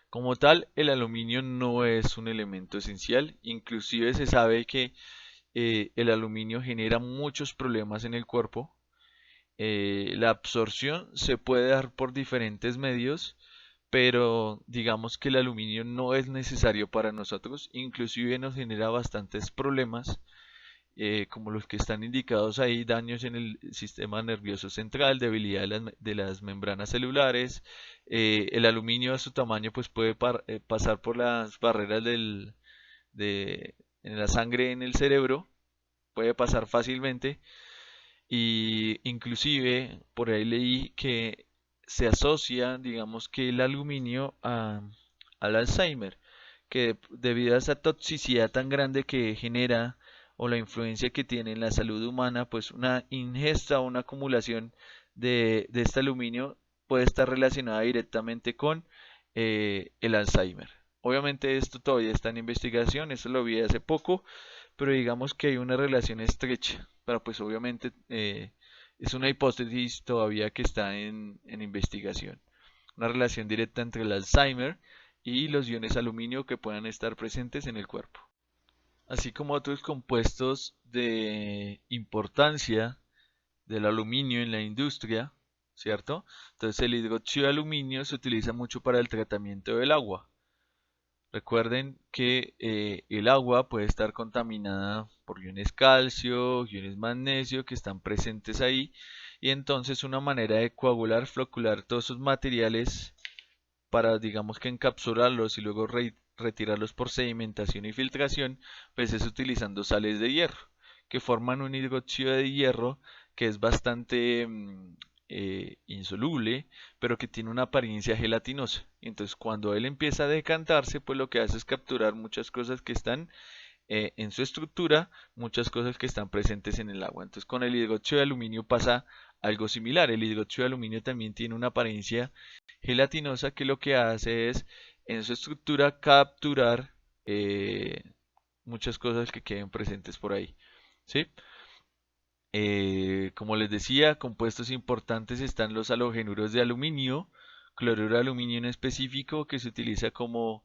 Como tal, el aluminio no es un elemento esencial, inclusive se sabe que el aluminio genera muchos problemas en el cuerpo. La absorción se puede dar por diferentes medios, pero digamos que el aluminio no es necesario para nosotros, inclusive nos genera bastantes problemas, como los que están indicados ahí: daños en el sistema nervioso central, debilidad de las membranas celulares. El aluminio a su tamaño pues puede pasar por las barreras en la sangre, en el cerebro, puede pasar fácilmente, y inclusive por ahí leí que se asocia, digamos que el aluminio al Alzheimer, que debido a esa toxicidad tan grande que genera o la influencia que tiene en la salud humana, pues una ingesta o una acumulación de este aluminio puede estar relacionada directamente con el Alzheimer. Obviamente esto todavía está en investigación, eso lo vi hace poco, pero digamos que hay una relación estrecha, pero pues obviamente es una hipótesis todavía que está en investigación. Una relación directa entre el Alzheimer y los iones aluminio que puedan estar presentes en el cuerpo. Así como otros compuestos de importancia del aluminio en la industria ¿cierto? Entonces el hidróxido de aluminio se utiliza mucho para el tratamiento del agua. Recuerden que el agua puede estar contaminada por iones calcio, iones magnesio que están presentes ahí, y entonces una manera de coagular, flocular todos esos materiales para, digamos que encapsularlos y luego retirarlos por sedimentación y filtración, pues es utilizando sales de hierro, que forman un hidróxido de hierro que es bastante insoluble, pero que tiene una apariencia gelatinosa. Entonces, cuando él empieza a decantarse, pues lo que hace es capturar muchas cosas que están en su estructura, muchas cosas que están presentes en el agua. Entonces, con el hidróxido de aluminio pasa algo similar. El hidróxido de aluminio también tiene una apariencia gelatinosa que lo que hace es en su estructura capturar muchas cosas que queden presentes por ahí. ¿Sí? Como les decía, compuestos importantes están los halogenuros de aluminio, cloruro de aluminio en específico, que se utiliza como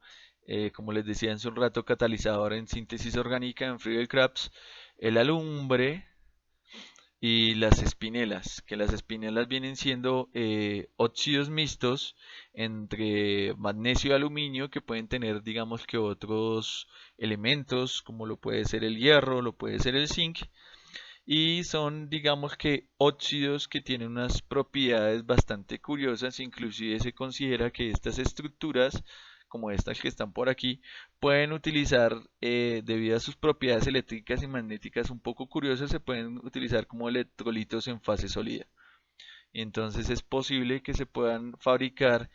les decía hace un rato, catalizador en síntesis orgánica en Frigel-Crafts, el alumbre y las espinelas, que las espinelas vienen siendo óxidos mixtos entre magnesio y aluminio que pueden tener, digamos que otros elementos, como lo puede ser el hierro, lo puede ser el zinc, y son, digamos que, óxidos que tienen unas propiedades bastante curiosas. Inclusive se considera que estas estructuras, como estas que están por aquí, pueden utilizar, debido a sus propiedades eléctricas y magnéticas un poco curiosas, se pueden utilizar como electrolitos en fase sólida. Entonces es posible que se puedan fabricar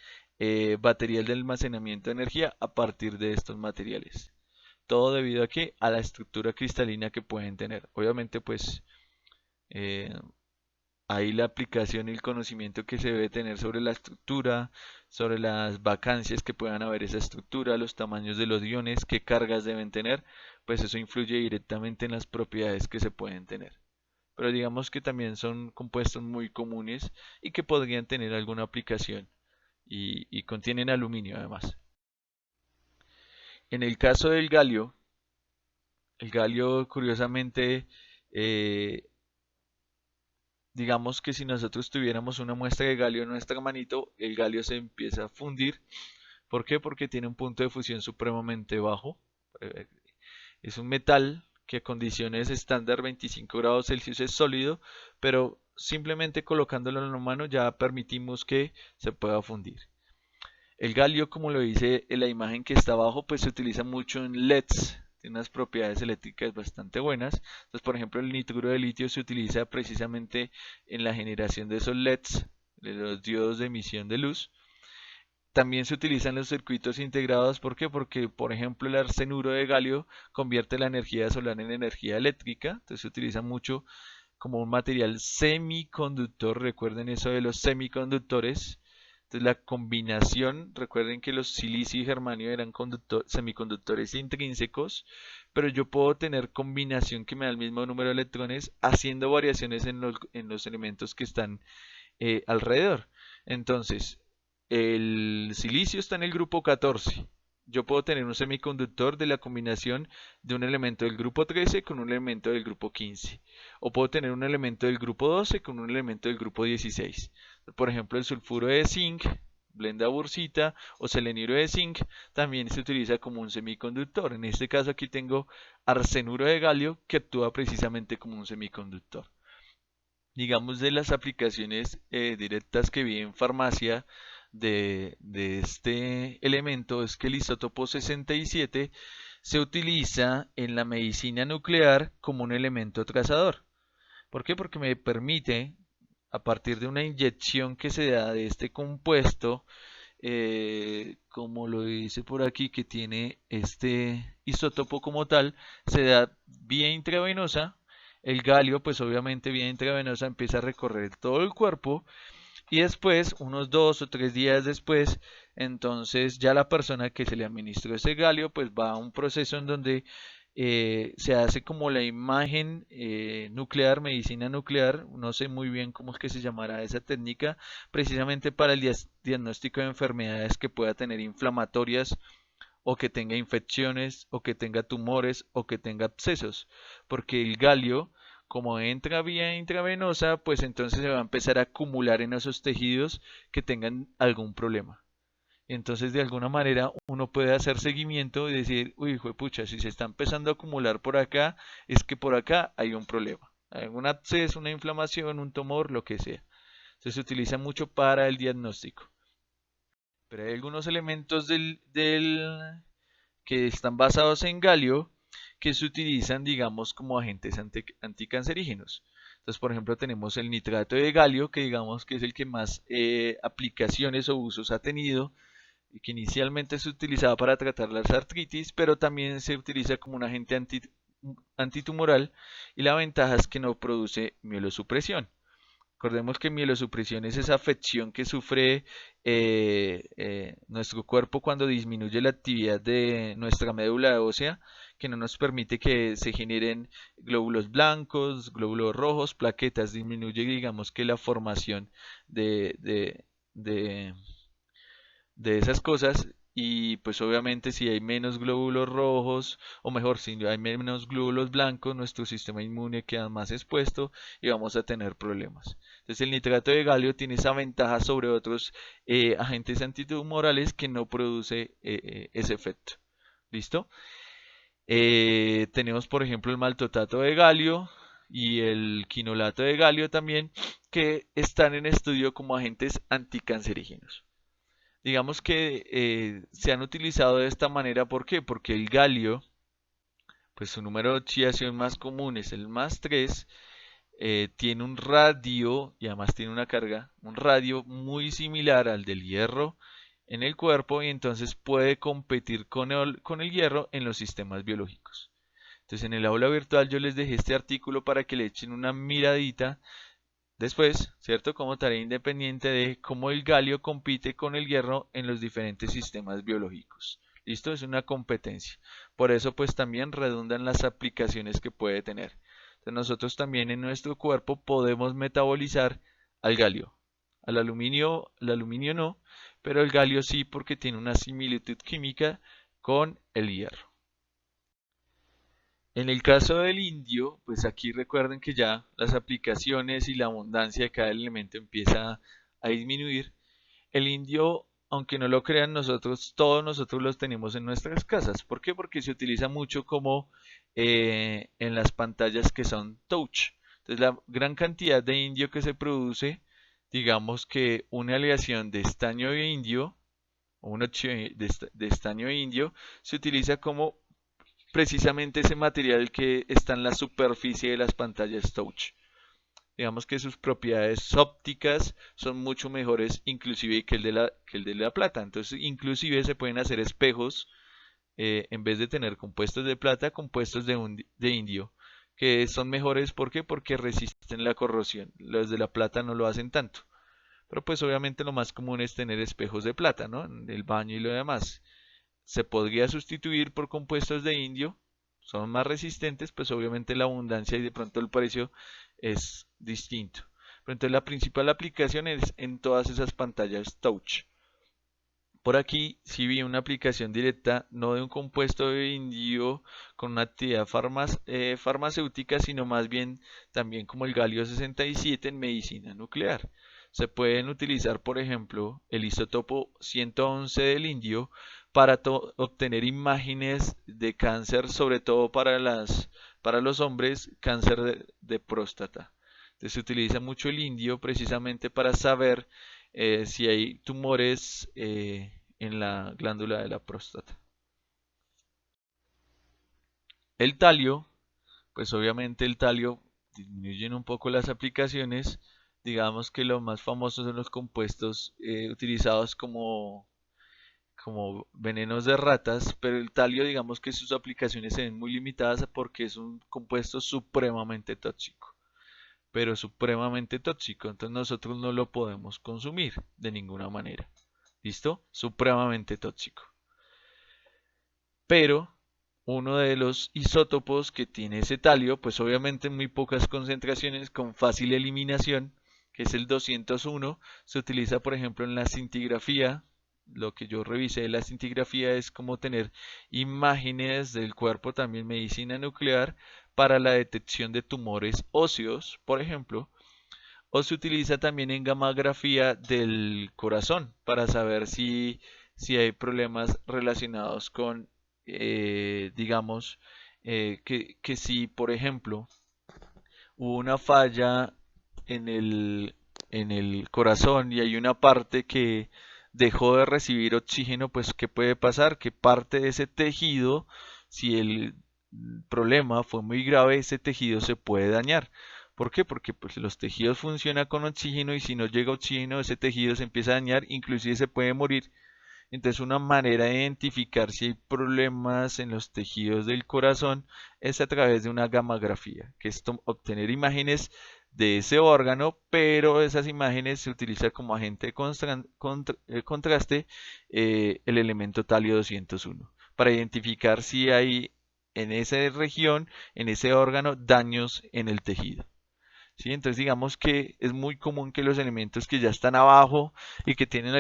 baterías de almacenamiento de energía a partir de estos materiales. Todo debido a que a la estructura cristalina que pueden tener. Obviamente, pues eh, ahí la aplicación y el conocimiento que se debe tener sobre la estructura, sobre las vacancias que puedan haber esa estructura, los tamaños de los iones, qué cargas deben tener, pues eso influye directamente en las propiedades que se pueden tener. Pero digamos que también son compuestos muy comunes y que podrían tener alguna aplicación y contienen aluminio además. En el caso del galio, el galio curiosamente eh, digamos que si nosotros tuviéramos una muestra de galio en nuestra manito, el galio se empieza a fundir. ¿Por qué? Porque tiene un punto de fusión supremamente bajo. Eh, Es un metal que a condiciones estándar 25 grados Celsius es sólido, pero simplemente colocándolo en la mano ya permitimos que se pueda fundir. El galio, como lo dice en la imagen que está abajo, pues se utiliza mucho en LEDs, tiene unas propiedades eléctricas bastante buenas. Entonces, por ejemplo, el nitruro de litio se utiliza precisamente en la generación de esos LEDs, de los diodos de emisión de luz. También se utilizan los circuitos integrados, ¿por qué? Porque, por ejemplo, el arsenuro de galio convierte la energía solar en energía eléctrica, entonces se utiliza mucho como un material semiconductor, recuerden eso de los semiconductores. Entonces la combinación, recuerden que los silicio y germanio eran semiconductores intrínsecos, pero yo puedo tener combinación que me da el mismo número de electrones haciendo variaciones en los elementos que están alrededor. Entonces, el silicio está en el grupo 14. Yo puedo tener un semiconductor de la combinación de un elemento del grupo 13 con un elemento del grupo 15. O puedo tener un elemento del grupo 12 con un elemento del grupo 16. Por ejemplo, el sulfuro de zinc, blenda bursita o selenuro de zinc también se utiliza como un semiconductor. En este caso aquí tengo arsenuro de galio que actúa precisamente como un semiconductor. Digamos de las aplicaciones directas que vi en farmacia de este elemento es que el isótopo 67 se utiliza en la medicina nuclear como un elemento trazador. ¿Por qué? Porque me permite, a partir de una inyección que se da de este compuesto, como lo dice por aquí, que tiene este isótopo como tal, se da vía intravenosa. El galio, pues obviamente vía intravenosa empieza a recorrer todo el cuerpo y después, unos 2 o 3 días después, entonces ya la persona que se le administró ese galio, pues va a un proceso en donde se hace como la imagen nuclear, medicina nuclear, no sé muy bien cómo es que se llamará esa técnica, precisamente para el diagnóstico de enfermedades que pueda tener inflamatorias o que tenga infecciones o que tenga tumores o que tenga abscesos, porque el galio como entra vía intravenosa, pues entonces se va a empezar a acumular en esos tejidos que tengan algún problema. Entonces, de alguna manera, uno puede hacer seguimiento y decir, uy, pucha, si se está empezando a acumular por acá, es que por acá hay un problema. Hay un absceso, una inflamación, un tumor, lo que sea. Entonces, se utiliza mucho para el diagnóstico. Pero hay algunos elementos que están basados en galio que se utilizan, digamos, como agentes anticancerígenos. Entonces, por ejemplo, tenemos el nitrato de galio, que digamos que es el que más aplicaciones o usos ha tenido, y que inicialmente se utilizaba para tratar las artritis, pero también se utiliza como un agente antitumoral, y la ventaja es que no produce mielosupresión. Recordemos que mielosupresión es esa afección que sufre nuestro cuerpo cuando disminuye la actividad de nuestra médula ósea, que no nos permite que se generen glóbulos blancos, glóbulos rojos, plaquetas, disminuye, digamos, que la formación de, de, de, de esas cosas. Y pues obviamente si hay menos glóbulos rojos, o mejor, si hay menos glóbulos blancos, nuestro sistema inmune queda más expuesto y vamos a tener problemas. Entonces el nitrato de galio tiene esa ventaja sobre otros agentes antitumorales que no produce ese efecto. ¿Listo? Tenemos por ejemplo el maltotato de galio y el quinolato de galio también, que están en estudio como agentes anticancerígenos. Digamos que se han utilizado de esta manera, ¿por qué? Porque el galio, pues su número de oxidación más común es el más 3, tiene un radio y además tiene una carga, un radio muy similar al del hierro en el cuerpo, y entonces puede competir con el hierro en los sistemas biológicos. Entonces en el aula virtual yo les dejé este artículo para que le echen una miradita después, ¿cierto? Como tarea independiente de cómo el galio compite con el hierro en los diferentes sistemas biológicos. ¿Listo? Es una competencia. Por eso pues también redundan las aplicaciones que puede tener. Entonces nosotros también en nuestro cuerpo podemos metabolizar al galio. El aluminio no, pero el galio sí, porque tiene una similitud química con el hierro. En el caso del indio, pues aquí recuerden que ya las aplicaciones y la abundancia de cada elemento empieza a disminuir. El indio, aunque no lo crean, todos nosotros los tenemos en nuestras casas. ¿Por qué? Porque se utiliza mucho como en las pantallas que son touch. Entonces la gran cantidad de indio que se produce, digamos que una aleación de estaño de indio o un óxido de estaño de indio se utiliza como precisamente ese material que está en la superficie de las pantallas touch. Digamos que sus propiedades ópticas son mucho mejores inclusive que el de la plata. Entonces, inclusive se pueden hacer espejos en vez de tener compuestos de plata, compuestos de indio, que son mejores. ¿Por qué? Porque resisten la corrosión. Los de la plata no lo hacen tanto. Pero pues obviamente lo más común es tener espejos de plata, ¿no? En el baño y lo demás. Se podría sustituir por compuestos de indio, son más resistentes, pues obviamente la abundancia y de pronto el precio es distinto. Pero entonces la principal aplicación es en todas esas pantallas touch. Por aquí sí vi una aplicación directa, no de un compuesto de indio con una actividad farmacéutica, sino más bien también como el galio 67 en medicina nuclear. Se pueden utilizar, por ejemplo, el isótopo 111 del indio para obtener imágenes de cáncer, sobre todo para los hombres, cáncer de próstata. Entonces se utiliza mucho el indio precisamente para saber si hay tumores en la glándula de la próstata. El talio, pues obviamente el talio disminuye un poco las aplicaciones. Digamos que los más famosos son los compuestos utilizados como venenos de ratas, pero el talio, digamos que sus aplicaciones se ven muy limitadas porque es un compuesto supremamente tóxico, pero supremamente tóxico, entonces nosotros no lo podemos consumir de ninguna manera. ¿Listo? Supremamente tóxico. Pero uno de los isótopos que tiene ese talio, pues obviamente en muy pocas concentraciones, con fácil eliminación, que es el 201, se utiliza por ejemplo en la cintigrafía. Lo que yo revisé de la cintigrafía es como tener imágenes del cuerpo, también medicina nuclear, para la detección de tumores óseos, por ejemplo, o se utiliza también en gamografía del corazón para saber si hay problemas relacionados con, digamos, que si, por ejemplo, hubo una falla en en el corazón y hay una parte que dejó de recibir oxígeno, pues ¿qué puede pasar? Que parte de ese tejido, si el problema fue muy grave, ese tejido se puede dañar. ¿Por qué? Porque pues, los tejidos funcionan con oxígeno y si no llega oxígeno, ese tejido se empieza a dañar, inclusive se puede morir. Entonces, una manera de identificar si hay problemas en los tejidos del corazón es a través de una gamografía, que es obtener imágenes de ese órgano, pero esas imágenes se utiliza como agente de contraste el elemento talio 201 para identificar si hay en esa región, en ese órgano, daños en el tejido. ¿Sí? Entonces digamos que es muy común que los elementos que ya están abajo y que tienen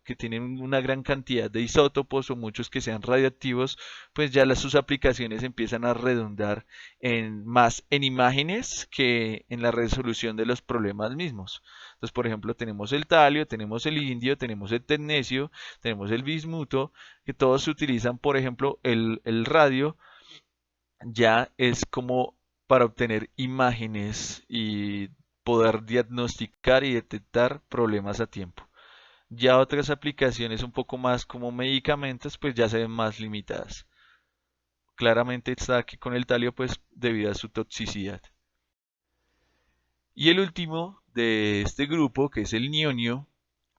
que tienen una gran cantidad de isótopos o muchos que sean radioactivos, pues ya sus aplicaciones empiezan a redundar en más en imágenes que en la resolución de los problemas mismos. Entonces, por ejemplo, tenemos el talio, tenemos el indio, tenemos el tecnecio, tenemos el bismuto, que todos se utilizan, por ejemplo, el radio ya es como para obtener imágenes y poder diagnosticar y detectar problemas a tiempo. Ya otras aplicaciones un poco más como medicamentos, pues ya se ven más limitadas. Claramente está aquí con el talio, pues debido a su toxicidad. Y el último de este grupo, que es el nionio,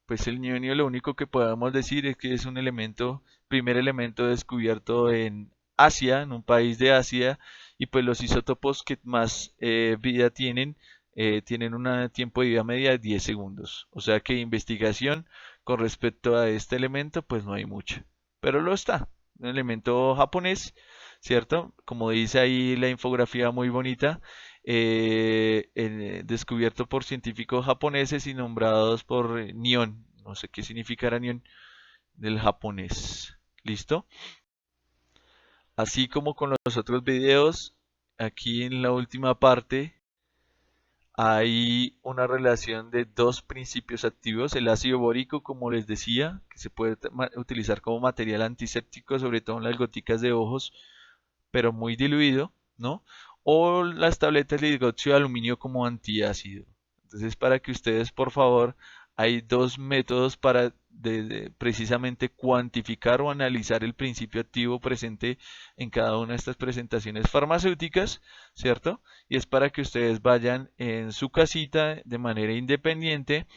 pues el nionio lo único que podemos decir es que es un elemento, primer elemento descubierto en Asia, en un país de Asia, y pues los isótopos que más vida tienen un tiempo de vida media de 10 segundos. O sea que investigación con respecto a este elemento, pues no hay mucha. Pero lo está, un elemento japonés, ¿cierto? Como dice ahí la infografía muy bonita, descubierto por científicos japoneses y nombrados por Nihon. No sé qué significará Nihon del japonés. ¿Listo? Así como con los otros videos, aquí en la última parte hay una relación de dos principios activos, el ácido bórico, como les decía, que se puede utilizar como material antiséptico, sobre todo en las goticas de ojos, pero muy diluido, ¿no? O las tabletas de hidróxido de aluminio como antiácido. Entonces, para que ustedes, por favor, hay dos métodos para precisamente cuantificar o analizar el principio activo presente en cada una de estas presentaciones farmacéuticas, ¿cierto? Y es para que ustedes vayan en su casita de manera independiente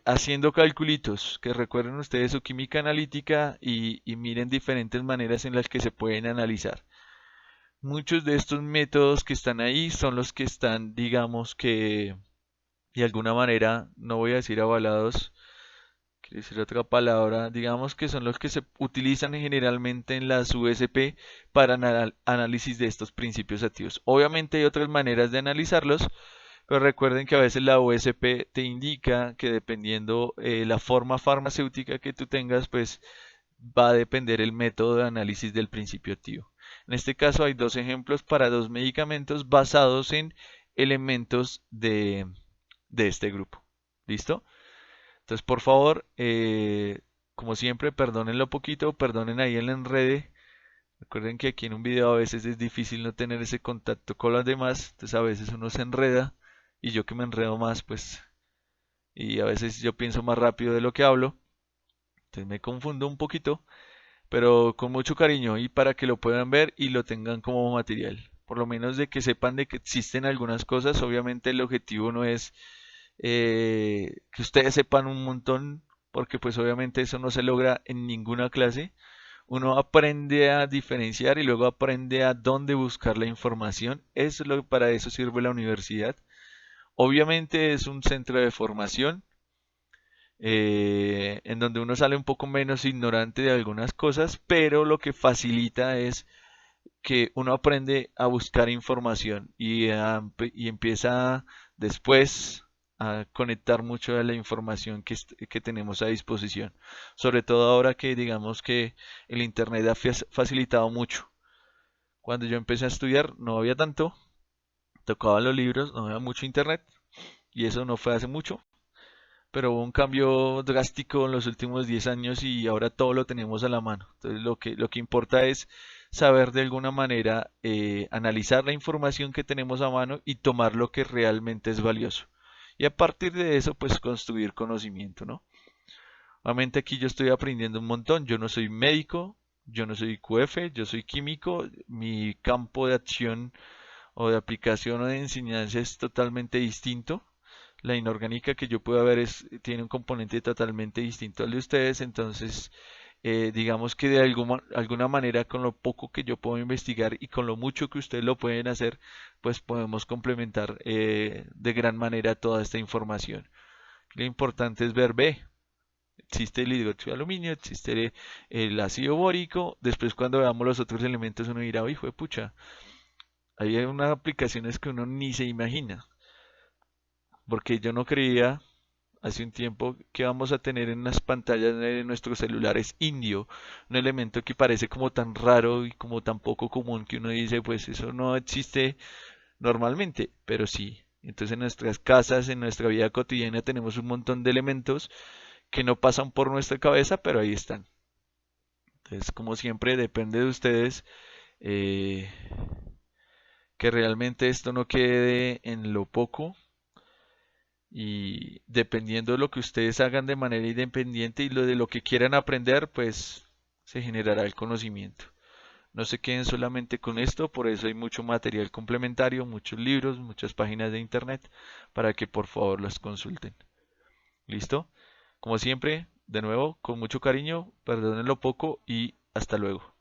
haciendo calculitos, que recuerden ustedes su química analítica y miren diferentes maneras en las que se pueden analizar. Muchos de estos métodos que están ahí son los que están, digamos que, de alguna manera, no voy a decir avalados, quiero decir otra palabra, digamos que son los que se utilizan generalmente en las USP para análisis de estos principios activos. Obviamente hay otras maneras de analizarlos, pero recuerden que a veces la USP te indica que dependiendo la forma farmacéutica que tú tengas, pues va a depender el método de análisis del principio activo. En este caso hay dos ejemplos para dos medicamentos basados en elementos de este grupo. ¿Listo? Entonces, por favor, como siempre, perdónenlo poquito, perdonen ahí el enrede. Recuerden que aquí en un video a veces es difícil no tener ese contacto con los demás, entonces a veces uno se enreda y yo que me enredo más, pues, y a veces yo pienso más rápido de lo que hablo, entonces me confundo un poquito, pero con mucho cariño y para que lo puedan ver y lo tengan como material. Por lo menos de que sepan de que existen algunas cosas, obviamente el objetivo no es que ustedes sepan un montón, porque pues obviamente eso no se logra en ninguna clase. Uno aprende a diferenciar y luego aprende a dónde buscar la información. Eso es lo que para eso sirve la universidad. Obviamente es un centro de formación en donde uno sale un poco menos ignorante de algunas cosas, pero lo que facilita es que uno aprende a buscar información y empieza después a conectar mucho de la información que tenemos a disposición. Sobre todo ahora que digamos que el Internet ha facilitado mucho. Cuando yo empecé a estudiar no había tanto, tocaban los libros, no había mucho internet y eso no fue hace mucho, pero hubo un cambio drástico en los últimos 10 años y ahora todo lo tenemos a la mano. Entonces lo que importa es saber de alguna manera analizar la información que tenemos a mano y tomar lo que realmente es valioso. Y a partir de eso, pues construir conocimiento, ¿no? Obviamente aquí yo estoy aprendiendo un montón. Yo no soy médico, yo no soy QF, yo soy químico. Mi campo de acción o de aplicación o de enseñanza es totalmente distinto. La inorgánica que yo pueda ver tiene un componente totalmente distinto al de ustedes, entonces digamos que de alguna manera con lo poco que yo puedo investigar y con lo mucho que ustedes lo pueden hacer, pues podemos complementar de gran manera toda esta información. Lo importante es ver, ve, existe el hidróxido de aluminio, existe el ácido bórico, después cuando veamos los otros elementos uno dirá, hijo de pucha, hay unas aplicaciones que uno ni se imagina, porque yo no creía hace un tiempo que vamos a tener en las pantallas de nuestros celulares indio, un elemento que parece como tan raro y como tan poco común que uno dice, pues eso no existe normalmente, pero sí. Entonces en nuestras casas, en nuestra vida cotidiana tenemos un montón de elementos que no pasan por nuestra cabeza, pero ahí están. Entonces, como siempre, depende de ustedes eh, que realmente esto no quede en lo poco y dependiendo de lo que ustedes hagan de manera independiente y lo de lo que quieran aprender, pues se generará el conocimiento. No se queden solamente con esto, por eso hay mucho material complementario, muchos libros, muchas páginas de internet para que por favor las consulten. ¿Listo? Como siempre, de nuevo, con mucho cariño, perdonen lo poco y hasta luego.